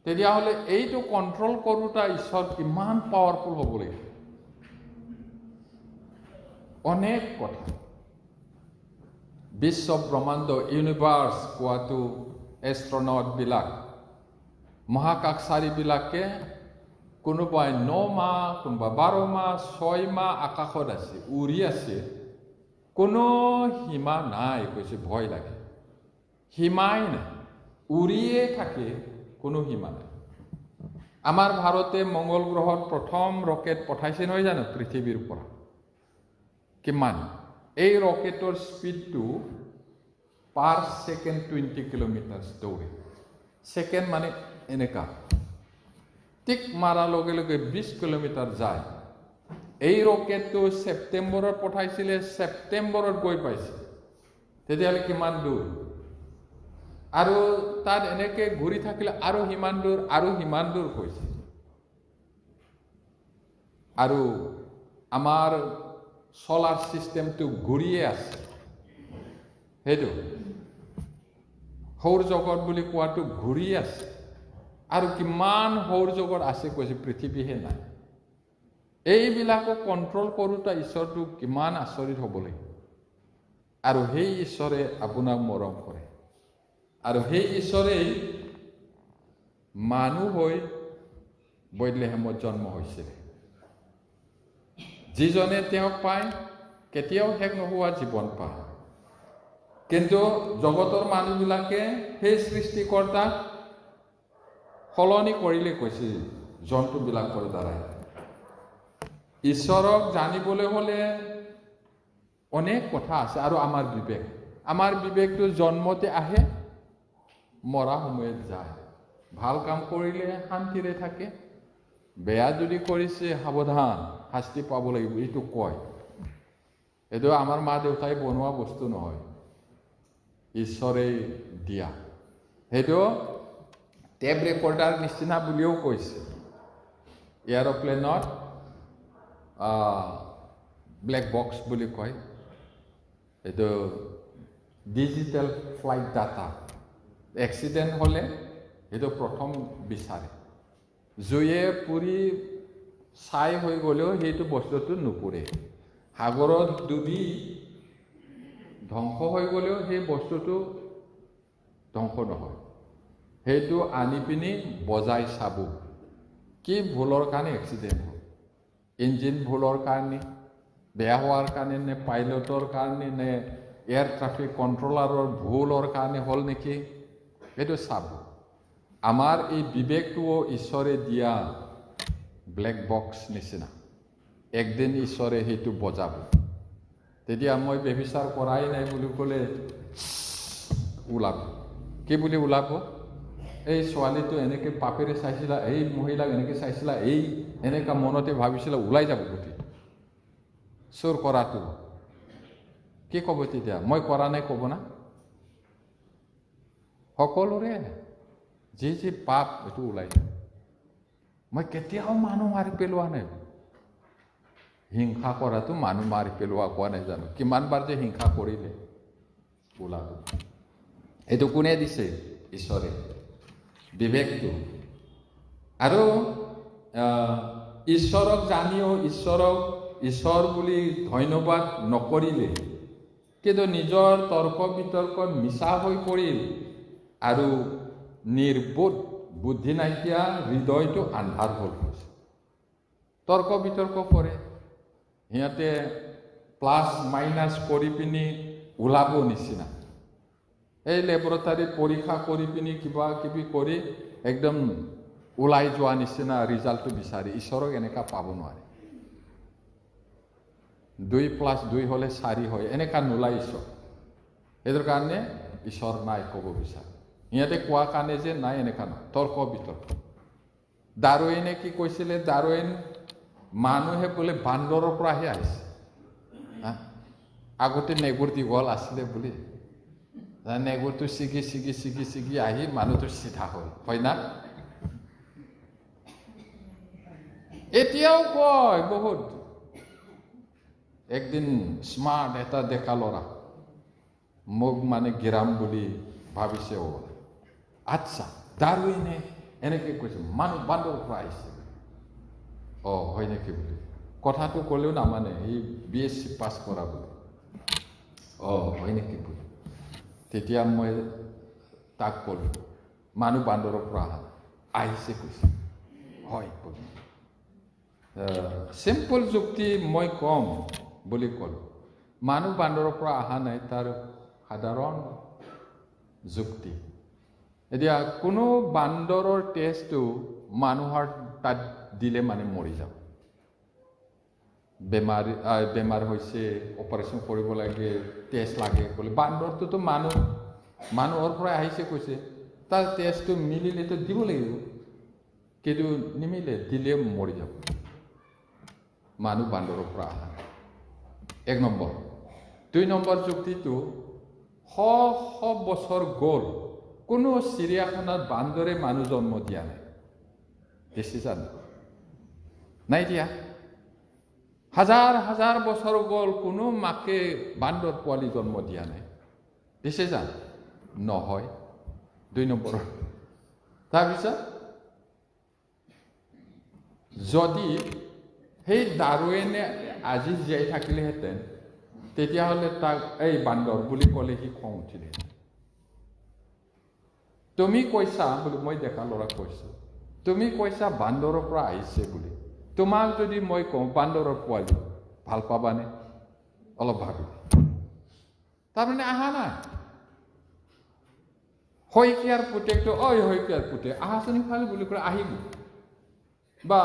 তেতিয়াহ'লে এইটো কণ্ট্ৰল কৰোঁতা ঈশ্বৰ কিমান পাৱাৰফুল হ'ব লাগিব। অনেক কথা। বিশ্ব ব্ৰহ্মাণ্ড ইউনিভাৰ্ছ কোৱাটো এষ্ট্ৰনটবিলাক, মহাকাশচাৰীবিলাকে কোনোবাই 9 মাহ, কোনোবা 12 মাহ, 6 মাহ আকাশত আছে, উৰি আছে, কোনো সীমা নাই। কৈছে ভয় লাগে, সীমাই নাই, উৰিয়ে থাকে, কোনো সীমা নাই। আমাৰ ভাৰতে মংগল গ্ৰহত প্ৰথম ৰকেট পঠাইছে নহয় জানো পৃথিৱীৰ পৰা? কিমান? এই ৰকেটৰ স্পীডটো পাৰ ছেকেণ্ড 20 কিলোমিটাৰ দৌৰে। ছেকেণ্ড মানে এনেকা, টিক মাৰাৰ লগে লগে 20 কিলোমিটাৰ যায়। এই ৰকেটটো ছেপ্টেম্বৰত পঠাইছিলে, ছেপ্টেম্বৰত গৈ পাইছে। তেতিয়াহ'লে কিমান দূৰ? আৰু তাত এনেকে ঘূৰি থাকিলে আৰু সিমান দূৰ, আৰু সিমান দূৰ কৈছে। আৰু আমাৰ সোলাৰ চিষ্টেমটো ঘূৰিয়ে আছে। সেইটো সৌৰজগত বুলি কোৱাটো ঘূৰি আছে। আৰু কিমান সৌৰজগত আছে কৈছে, পৃথিৱীহে নাই। এইবিলাকক কণ্ট্ৰল কৰোঁতা ঈশ্বৰটো কিমান আচৰিত হ'ব লাগিব। আৰু সেই ঈশ্বৰে আপোনাক মৰম কৰে। আৰু সেই ঈশ্বৰেই মানুহ হৈ বেথলেহেমত জন্ম হৈছিলে। যিজনে তেওঁক পায় কেতিয়াও শেষ নোহোৱা জীৱন পায়। কিন্তু জগতৰ মানুহবিলাকে সেই সৃষ্টিকৰ্তাক সলনি কৰিলে কৈছে জন্তুবিলাকৰ দ্বাৰাই। ঈশ্বৰক জানিবলৈ হ'লে অনেক কথা আছে। আৰু আমাৰ বিবেকটো জন্মতে আহে, মৰা সময়ত যায়। ভাল কাম কৰিলে শান্তিৰে থাকে, বেয়া যদি কৰিছে সাৱধান, শাস্তি পাব লাগিব, এইটো কয়। এইটো আমাৰ মা দেউতাই বনোৱা বস্তু নহয়, ঈশ্বৰেই দিয়া। সেইটো টেপ ৰেকৰ্ডাৰ নিচিনা বুলিও কৈছে। এয়াৰপ্লেনত ব্লেক বক্স বুলি কয়। এইটো ডিজিটেল ফ্লাইট ডাটা। এক্সিডেণ্ট হ'লে সেইটো প্ৰথম বিচাৰে। জুয়ে পুৰি ছাই হৈ গ'লেও সেইটো বস্তুটো নুপুৰে। সাগৰত ডুবি ধ্বংস হৈ গ'লেও সেই বস্তুটো ধ্বংস নহয়। সেইটো আনি পিনি বজাই চাব, কি ভুলৰ কাৰণে এক্সিডেণ্ট হ'ল। ইঞ্জিন ভুলৰ কাৰণে, বেয়া হোৱাৰ কাৰণে, নে পাইলটৰ কাৰণে, নে এয়াৰ ট্ৰাফিক কণ্ট্ৰলাৰৰ ভুলৰ কাৰণে হ'ল নেকি, সেইটো চাব। আমাৰ এই বিবেকটোও ঈশ্বৰে দিয়া ব্লেক বক্স নিচিনা। একদিন ঈশ্বৰে সেইটো বজাব। তেতিয়া মই ব্যভিচাৰ কৰাই নাই বুলি ক'লে ওলাব। কি বুলি ওলাব? এই ছোৱালীটো এনেকৈ পাপেৰে চাইছিলা, এই মহিলাক এনেকৈ চাইছিলা, এই এনেকুৱা মনতে ভাবিছিলে ওলাই যাব গোটেই চোৰ কৰাটো কি ক'ব তেতিয়া মই কৰা নাই ক'ব না সকলোৰে যি যি পাপ এইটো ওলাই যায় মই কেতিয়াও মানুহ মাৰি পেলোৱা নাই হিংসা কৰাটো মানুহ মাৰি পেলোৱা কোৱা নাই জানো কিমানবাৰ যে হিংসা কৰিলে ওলাব এইটো কোনে দিছে ঈশ্বৰে বিবেকটো আৰু ঈশ্বৰক জানিও ঈশ্বৰ বুলি ধন্যবাদ নকৰিলে কিন্তু নিজৰ তৰ্ক বিতৰ্কত মিছা হৈ পৰিল আৰু নিৰ্বোধ বুদ্ধি নাইকিয়া হৃদয়টো আন্ধাৰ হৈ গৈছে তৰ্ক বিতৰ্ক কৰে সিহঁতে প্লাছ মাইনাছ কৰি পিনি ওলাব নিচিনা এই লেবৰেটৰীত পৰীক্ষা কৰি পিনি কিবা কিবি কৰি একদম ওলাই যোৱা নিচিনা ৰিজাল্টটো বিচাৰি ঈশ্বৰক এনেকুৱা পাব নোৱাৰে 2+2 হ'লে 4 হয় এনেকুৱা নোলাই ঈশ্বৰ এইটোৰ কাৰণে ঈশ্বৰ নাই ক'ব বিচাৰে সিহঁতে কোৱা কাৰণে যে নাই এনেকুৱা নহয় তৰ্ক বিতৰ্ক ডাৰউইনে কি কৈছিলে ডাৰউইন মানুহে বোলে বান্দৰৰ পৰাহে আহিছে আগতে নেগুৰ দীঘল আছিলে বুলি নেগুৰটো ছিগি ছিগি ছিগি ছিগি আহি মানুহটো চিধা হ'ল হয় না এতিয়াও কয় বহুত একদিন স্মাৰ্ট এটা ডেকা ল'ৰা মোক মানে গিৰাম বুলি ভাবিছে আচ্ছা ডাৰউইনে এনেকৈ কৈছে মানুহ বান্দৰৰ পৰা আহিছে হয় নেকি বুলি কথাটো ক'লেও নামানে এই BSc পাছ কৰা বুলি হয় নেকি বুলি তেতিয়া মই তাক ক'লোঁ মানুহ বান্দৰৰ পৰা আহিছে কৈছে হয় বুলি চিম্পল যুক্তি মই কম বুলি ক'লোঁ মানুহ বান্দৰৰ পৰা অহা নাই তাৰ সাধাৰণ যুক্তি এতিয়া কোনো বান্দৰৰ টেষ্টটো মানুহৰ তাত দিলে মানে মৰি যাব বেমাৰ হৈছে অপাৰেশ্যন কৰিব লাগে টেষ্ট লাগে ক'লে বান্দৰটোতো মানুহৰ পৰা আহিছে কৈছে তাৰ টেষ্টটো মিলিলেতো দিব লাগিব কিন্তু নিমিলে দিলে মৰি যাব মানুহ বান্দৰৰ পৰা অহা 1 নম্বৰ 2 নম্বৰ যুক্তিটো শ বছৰ গ'ল কোনো চিৰিয়াখানাত বান্দৰে মানুহ জন্ম দিয়া নাই দিছে জানো নাই দিয়া হাজাৰ হাজাৰ বছৰ গ'ল কোনো মাকে বান্দৰ পোৱালি জন্ম দিয়া নাই দিছে জানো নহয় 2 নম্বৰ তাৰপিছত যদি সেই ডাৰউইনে আজি জীয়াই থাকিলেহেঁতেন তেতিয়াহ'লে তাক এই বান্দৰ বুলি ক'লে সি খং উঠিলে তুমি কৈছা বুলি মই দেখা ল'ৰা কৈছোঁ তুমি কৈছা বান্দৰৰ পৰা আহিছে বুলি তোমাক যদি মই কওঁ বান্দৰৰ পোৱালি ভাল পাবানে অলপ ভাবিলে তাৰমানে অহা নাই শইকীয়াৰ পুতেকটো শইকীয়াৰ পুতেক আহাচোন ইফালে বুলি ক'লে আহিব বা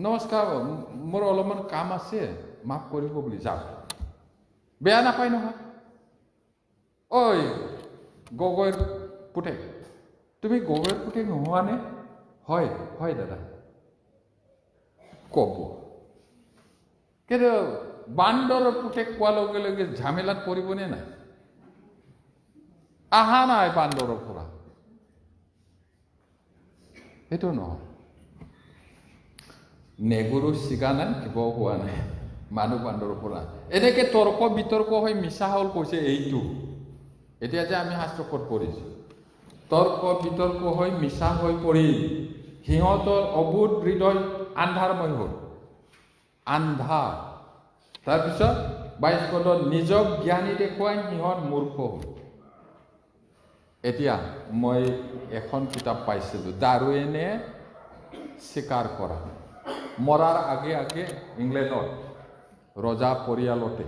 নমস্কাৰ মোৰ অলপমান কাম আছে মাফ কৰিব বুলি যাওক বেয়া নাপায় নহয় গগৈৰ পুতেক তুমি গগৈৰ পুতেক নোহোৱানে হয় হয় দাদা ক'ব কিন্তু বান্দৰৰ পুতেক কোৱাৰ লগে লগে ঝামেলাত পৰিবনে নাই অহা নাই বান্দৰৰ পৰা সেইটো নহয় নেগুৰো ছিগা নাই কিবাও হোৱা নাই মানুহ বান্দৰৰ পৰা এনেকৈ তৰ্ক বিতৰ্ক হৈ মিছা হ'ল কৈছে এইটো এতিয়া যে আমি শাস্ত্ৰ ক'ত পঢ়িছোঁ তৰ্ক বিতৰ্ক হৈ মিছা হৈ পৰি সিহঁতৰ অবোধ হৃদয় আন্ধাৰময় হ'ল আন্ধাৰ তাৰপিছত 22 পদত নিজক জ্ঞানী দেখুৱাই সিহঁত মূৰ্খ হ'ল এতিয়া মই এখন কিতাপ পাইছিলোঁ ডাৰউইনে স্বীকাৰ কৰা মৰাৰ আগে আগে ইংলেণ্ডত ৰজা পৰিয়ালতে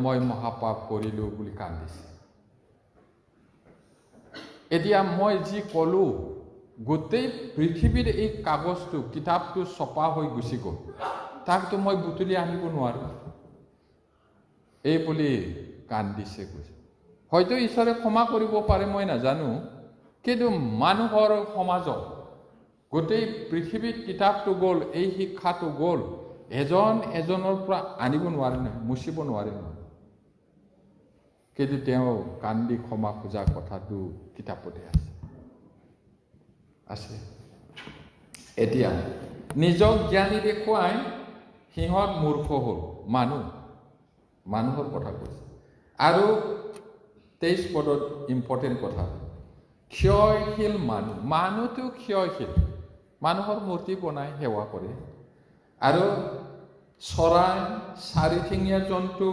মই মহাপাপ কৰিলোঁ বুলি কান্দিছে এতিয়া মই যি ক'লোঁ গোটেই পৃথিৱীৰ এই কাগজটো কিতাপটো ছপা হৈ গুচি গ'ল তাকতো মই বুটলি আনিব নোৱাৰোঁ এই বুলি কান্দিছে কৈছে হয়তো ঈশ্বৰে ক্ষমা কৰিব পাৰে মই নাজানো কিন্তু মানুহৰ সমাজত গোটেই পৃথিৱীত কিতাপটো গ'ল, এই শিক্ষাটো গ'ল, এজন এজনৰ পৰা আনিব নোৱাৰে নহয়, মুচিব নোৱাৰে নহয়। কিন্তু তেওঁ কান্দি ক্ষমা খোজা কথাটো কিতাপতে আছে। এতিয়া নিজক জ্ঞানী দেখুৱাই সিহঁত মূৰ্খ হ'ল। মানুহৰ কথা কৈছে। আৰু 23 পদত ইম্পৰ্টেণ্ট কথা, ক্ষয়শীল মানুহটো ক্ষয়শীল, মানুহৰ মূৰ্তি বনাই সেৱা কৰে। আৰু চৰাই, চাৰিঠেঙীয়া জন্তু,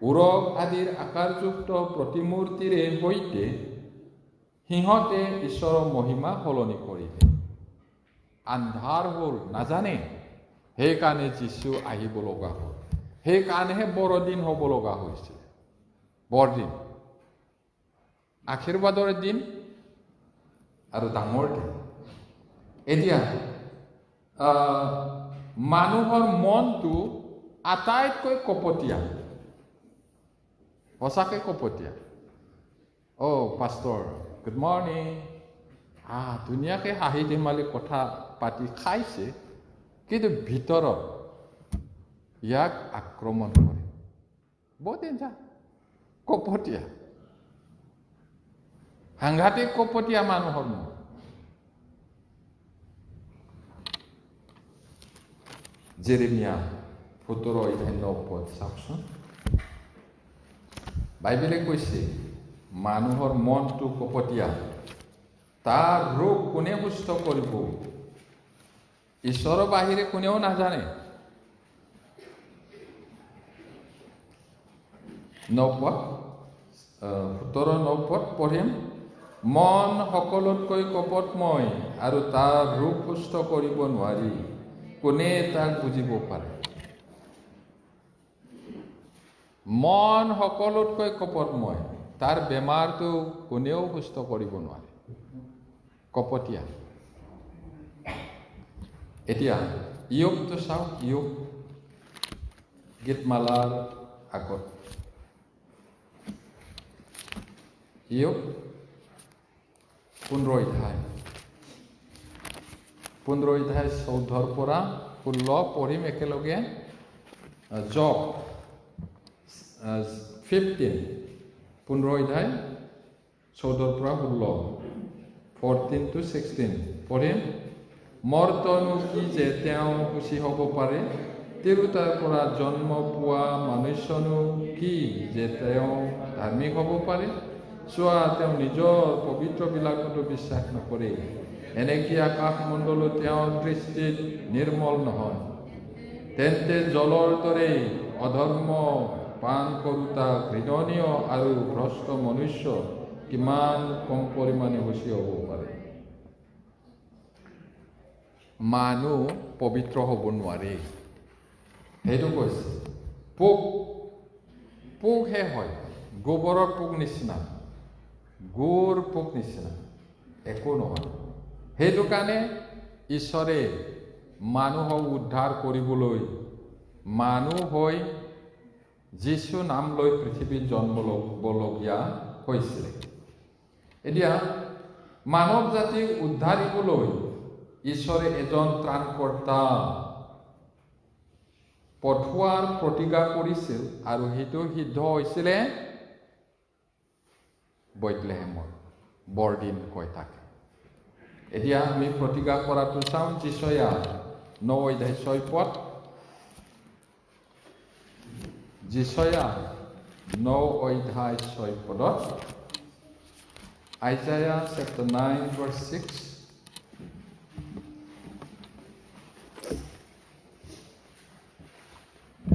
উৰক আদিৰ আকাৰযুক্ত প্ৰতিমূৰ্তিৰে সৈতে সিহঁতে ঈশ্বৰৰ মহিমা সলনি কৰিলে। আন্ধাৰ হ'ল, নাজানে, সেইকাৰণে যীশু আহিব লগা হ'ল। সেইকাৰণেহে বৰদিন হ'ব লগা হৈছিল। বৰদিন, আশীৰ্বাদৰ দিন আৰু ডাঙৰ দিন। এতিয়া মানুহৰ মনটো আটাইতকৈ কপটীয়া, সঁচাকৈ কপটীয়া। Pastor, good morning. ধুনীয়াকৈ হাঁহি ধেমালি কথা পাতি খাইছে, কিন্তু ভিতৰত ইয়াক আক্ৰমণ কৰে। বহুত ডেঞ্জাৰ, কপটীয়া, সাংঘাতিক কপটীয়া মানুহৰ মন। জেৰেমিয়া 17:9 চাওকচোন। বাইবেলে কৈছে, মানুহৰ মনটো কপটীয়া, তাৰ ৰোগ কোনে সুস্থ কৰিব? ঈশ্বৰৰ বাহিৰে কোনেও নাজানে। 17:9 পঢ়িম। মন সকলোতকৈ কপটময় আৰু তাৰ ৰোগ সুস্থ কৰিব নোৱাৰি, কোনে তাক বুজিব পাৰে? মন সকলোতকৈ কপটময়, তাৰ বেমাৰটো কোনেও সুস্থ কৰিব নোৱাৰে, কপটীয়া। এতিয়া ইয়োবটো চাওক, ইয়োব গীতমালাৰ আগত, ইয়োব 15 অধ্যায় 14 পৰা 16 পঢ়িম একেলগে। জব 15 অধ্যায় 14 পৰা 16, 14 to 16 পঢ়িম। মৰ্তনো কি যে তেওঁ সুচী হ'ব পাৰে, তিৰোতাৰ পৰা জন্ম পোৱা মনুষ্যনো কি যে তেওঁ ধাৰ্মিক হ'ব পাৰে? চোৱা, তেওঁ নিজৰ পবিত্ৰবিলাকতো বিশ্বাস নকৰে, এনেকৈ আকাশমণ্ডলো তেওঁৰ দৃষ্টিত নিৰ্মল নহয়। তেন্তে জলৰ দৰে অধৰ্ম পান কৰোঁতা ঘৃণনীয় আৰু ভ্ৰষ্ট মনুষ্য কিমান কম পৰিমাণে সুচী হ'ব পাৰে? মানুহ পবিত্ৰ হ'ব নোৱাৰে, সেইটো কৈছে। পোকহে হয়, গোবৰৰ পোক নিচিনা, গুৰ পোক নিচিনা, একো নহয়। সেইটো কাৰণে ঈশ্বৰে মানুহক উদ্ধাৰ কৰিবলৈ মানুহ হৈ যীশু নাম লৈ পৃথিৱীত জন্ম ল'বলগীয়া হৈছিল। এতিয়া মানৱ জাতিক উদ্ধাৰিবলৈ ঈশ্বৰে এজন ত্ৰাণকৰ্তা পঠোৱাৰ প্ৰতিজ্ঞা কৰিছিল, আৰু সেইটো সিদ্ধ হৈছিলে বেথলেহেমত। বৰদিন কয় তাকে। এতিয়া আমি প্ৰতিজ্ঞা কৰাটো চাওঁ। যিশয়া 9:6 যিশয়া 9:6 Isaiah chapter 9 verse 6.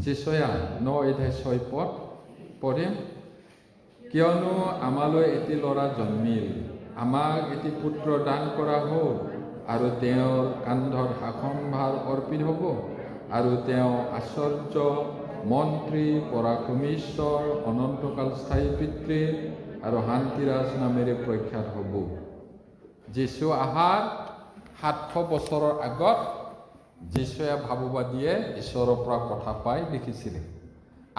যিশয়া 9:6 পঢ়িম। কিয়নো আমালৈ এটি ল'ৰা জন্মিল, আমাক এটি পুত্ৰ দান কৰা হ'ল, আৰু তেওঁৰ কান্ধত শাসনভাৰ অৰ্পিত হ'ব, আৰু তেওঁ আশ্চৰ্য, মন্ত্ৰী, পৰাক্ৰমীশ্বৰ, অনন্তকাল স্থায়ী পিতৃ আৰু শান্তিৰাজ নামেৰে প্ৰখ্যাত হ'ব। যীশু আহাৰ 700 বছৰৰ আগত যীশুৱে ভাৱবাদীয়ে ঈশ্বৰৰ পৰা কথা পাই লিখিছিলে,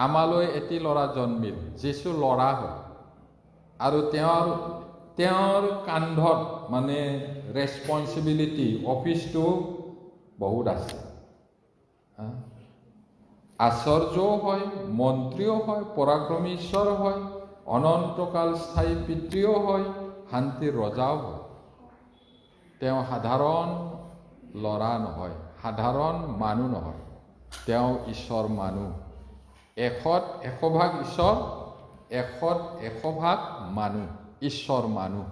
আমালৈ এটি ল'ৰা জন্মিল। যীশু ল'ৰা হয়, আৰু তেওঁৰ কান্ধত মানে ৰেছপনচিবিলিটি অফিচটো বহুত আছে। আচাৰ্যও হয়, মন্ত্ৰীও হয়, পৰাক্ৰমী ঈশ্বৰ হয়, অনন্তকাল স্থায়ী পিতৃও হয়, শান্তিৰ ৰজাও হয়। তেওঁ সাধাৰণ ল'ৰা নহয়, সাধাৰণ মানুহ নহয়, তেওঁ ঈশ্বৰ মানুহ। 100% ঈশ্বৰ, 100% মানুহ, ঈশ্বৰ মানুহ।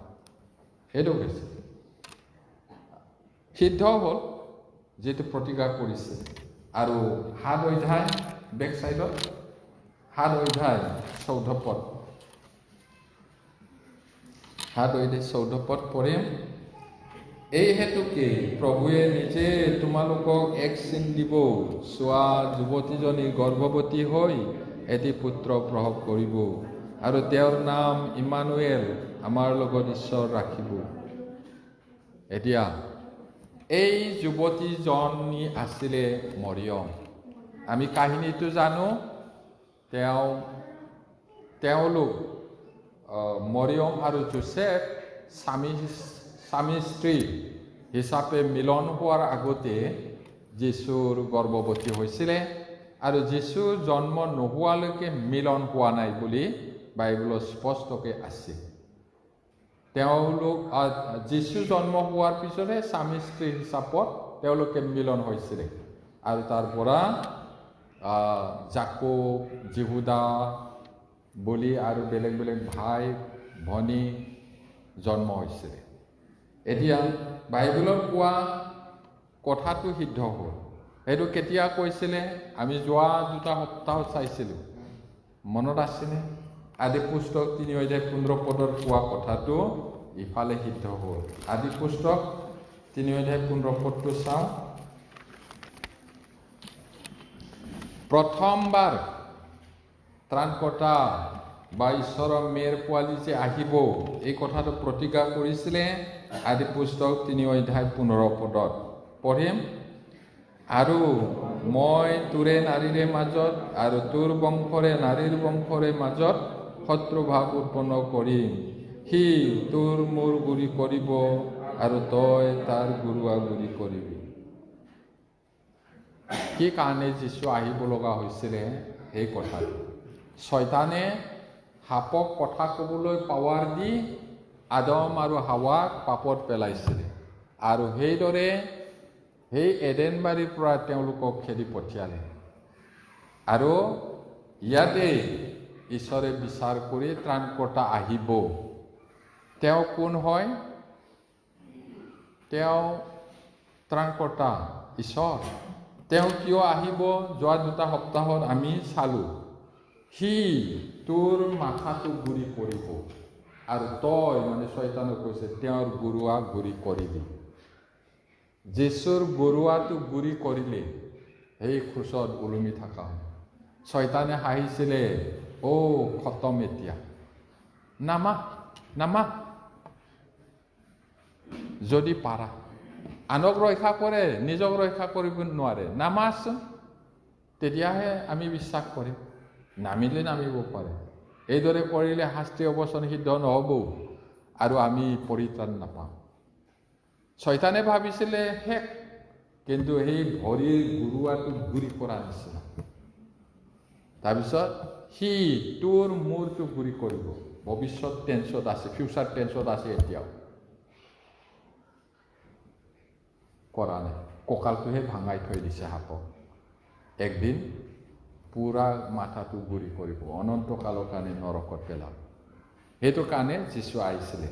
সেইটো হৈছে সিদ্ধ হ'ল যিটো প্ৰতিজ্ঞা কৰিছে। আৰু 7 অধ্যায় বেক চাইডত 7 অধ্যায় 14 পদ, 7 অধ্যায় 14 পদ পঢ়িম। এই হেতুকে প্ৰভুৱে নিজে তোমালোকক এক চিন দিব। চোৱা, যুৱতীজনী গৰ্ভৱতী হৈ এটি পুত্ৰ প্ৰসৱ কৰিব, আৰু তেওঁৰ নাম ইমানুৱেল, আমাৰ লগত ঈশ্বৰ ৰাখিব। এতিয়া এই যুৱতীজনী আছিলে মৰিয়ম। আমি কাহিনীটো জানো। তেওঁলোক মৰিয়ম আৰু যোচেফ স্বামী স্ত্ৰী হিচাপে মিলন হোৱাৰ আগতে যীশুৰ গৰ্ভৱতী হৈছিলে, আৰু যীশু জন্ম নোহোৱালৈকে মিলন হোৱা নাই বুলি বাইবেলত স্পষ্টকৈ আছে। তেওঁলোক যীশু জন্ম হোৱাৰ পিছতে স্বামী স্ত্ৰী হিচাপত তেওঁলোকে মিলন হৈছিলে, আৰু তাৰ পৰা জাকব, জিহুদা বুলি আৰু বেলেগ বেলেগ ভাই ভনী জন্ম হৈছিলে। এতিয়া বাইবেলত কোৱা কথাটো সিদ্ধ হ'ল। সেইটো কেতিয়া কৈছিলে? আমি যোৱা 2 সপ্তাহত চাইছিলোঁ, মনত আছেনে? আদি পুস্তক 3 অধ্যায় 15 পদত কোৱা কথাটো ইফালে সিদ্ধ হ'ল। আদি পুস্তক 3 অধ্যায় 15 পদটো চাওঁ। প্ৰথমবাৰ ত্ৰাণকৰ্তা বা ঈশ্বৰৰ মেৰ পোৱালি যে আহিব, এই কথাটো প্ৰতিজ্ঞা কৰিছিলে আদি পুস্তক 3 অধ্যায় 15 পদত। পঢ়িম। আৰু মই তোৰে নাৰীৰে মাজত আৰু তোৰ বংশৰে নাৰীৰ বংশৰে মাজত শত্ৰুভাৱ উৎপন্ন কৰিম। সি তোৰ মূৰ গুৰি কৰিব আৰু তই তাৰ গুৰুৱা গুৰি কৰিবি। কি কাৰণে যীশু আহিব লগা হৈছিলে? এই কথাটো শয়তানে সাপক কথা ক'বলৈ পাৱাৰ দি আদম আৰু হাৱাক পাপত পেলাইছিলে, আৰু সেইদৰে সেই এডেনবাৰীৰ পৰা তেওঁলোকক খেদি পঠিয়ালে। আৰু ইয়াতে ঈশ্বৰে বিচাৰ কৰি ত্ৰাণকৰ্তা আহিব। তেওঁ কোন হয়? তেওঁ ত্ৰাণকৰ্তা ঈশ্বৰ। তেওঁ কিয় আহিব? যোৱা 2 সপ্তাহত আমি চালোঁ। সি তোৰ মাথাটো গুৰি কৰিব, আৰু তই, মানে শয়তানে কৈছে, তেওঁৰ গুৰুৱা গুৰি কৰিবি। যীশুৰ গুৰুৱাটো গুৰি কৰিলে সেই খোজত ওলমি থকা। শয়তানে হাঁহিছিলে, খতম এতিয়া, নামা যদি পাৰা। আনক ৰক্ষা কৰে, নিজক ৰক্ষা কৰিব নোৱাৰে, নামাচোন, তেতিয়াহে আমি বিশ্বাস কৰিম। নামিলে নামিব পাৰে। এইদৰে কৰিলে শাস্ত্ৰীয় বচন সিদ্ধ নহ'ব আৰু আমি পৰিত্ৰাণ নাপাম। শয়তানে ভাবিছিলে শেষ, কিন্তু সেই ভৰিৰ গুৰুৱাটো গুৰি কৰা নিচিনা। তাৰপিছত সি তোৰ মূৰটো গুৰি কৰিব। ভৱিষ্যত টেন্সত আছে, ফিউচাৰ টেন্সত আছে। এতিয়াও কৰা নাই, কঁকালটোহে ভাঙাই থৈ দিছে সাপক। একদিন পুৰা মাথাটো গুৰি কৰিব, অনন্তকালৰ কাৰণে নৰকত পেলাব। সেইটো কাৰণে যীশু আহিছিলে।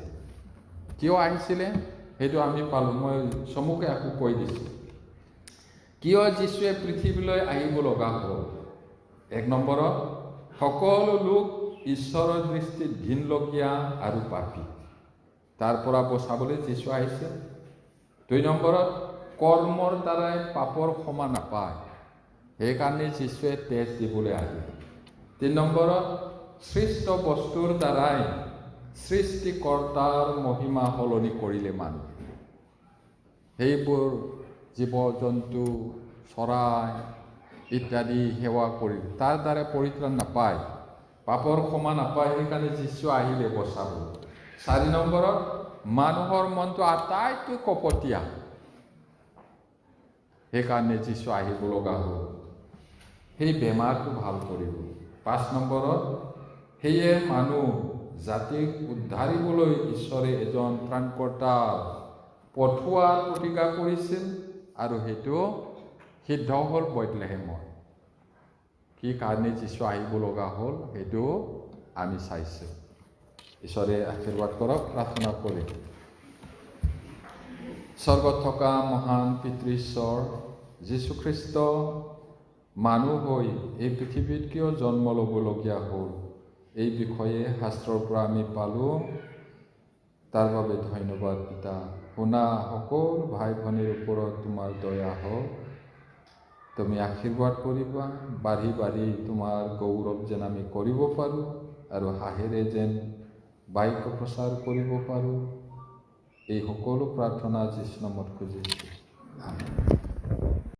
কিয় আহিছিলে সেইটো আমি পালোঁ। মই চমুকে আকৌ কৈ দিছোঁ কিয় যীশুৱে পৃথিৱীলৈ আহিব লগা হ'ল। 1 নম্বৰত, সকলো লোক ঈশ্বৰৰ দৃষ্টিত ঘিনলগীয়া আৰু পাপী, তাৰ পৰা বচাবলৈ যীশু আহিছে। 2 নম্বৰত, কৰ্মৰ দ্বাৰাই পাপৰ ক্ষমা নাপায়, সেইকাৰণে যীশুৱে তেজ দিবলৈ আহিল। 3 নম্বৰত, সৃষ্ট বস্তুৰ দ্বাৰাই সৃষ্টিকৰ্তাৰ মহিমা সলনি কৰিলে মানুহ। সেইবোৰ জীৱ জন্তু, চৰাই ইত্যাদি সেৱা কৰি তাৰ দ্বাৰা পৰিত্ৰাণ নাপায়, পাপৰ ক্ষমা নাপায়, সেইকাৰণে যীশু আহিলে বচাব। 4 নম্বৰত, মানুহৰ মনটো আটাইতকৈ কপটীয়া, সেইকাৰণে যীশু আহিব লগা হ'ল সেই বেমাৰটো ভাল কৰিব। 5 নম্বৰত, সেয়ে মানুহ জাতিক উদ্ধাৰিবলৈ ঈশ্বৰে এজন ত্ৰাণকৰ্তা পঠোৱাৰ প্ৰতিজ্ঞা কৰিছিল, আৰু সেইটো সিদ্ধ হ'ল বেথলেহেমত। কি কাৰণে যীশু আহিব লগা হ'ল সেইটো আমি চাইছোঁ। ঈশ্বৰে আশীৰ্বাদ কৰক। প্ৰাৰ্থনা কৰি। স্বৰ্গত থকা মহান পিতৃ ঈশ্বৰ, যীশুখ্ৰীষ্ট মানুহ হৈ এই পৃথিৱীত কিয় জন্ম ল'বলগীয়া হ'ল, এই বিষয়ে শাস্ত্ৰৰ পৰা আমি পালোঁ। তাৰ বাবে ধন্যবাদ পিতা। শুনা সকলো ভাই ভনীৰ ওপৰত তোমাৰ দয়া হওক। তুমি আশীৰ্বাদ কৰিবা, বাঢ়ি বাঢ়ি তোমাৰ গৌৰৱ যেন আমি কৰিব পাৰোঁ, আৰু হাঁহেৰে যেন বাক্য প্ৰচাৰ কৰিব পাৰোঁ। এই সকলো প্ৰাৰ্থনা যীশু নামত খুজিছোঁ। আমেন।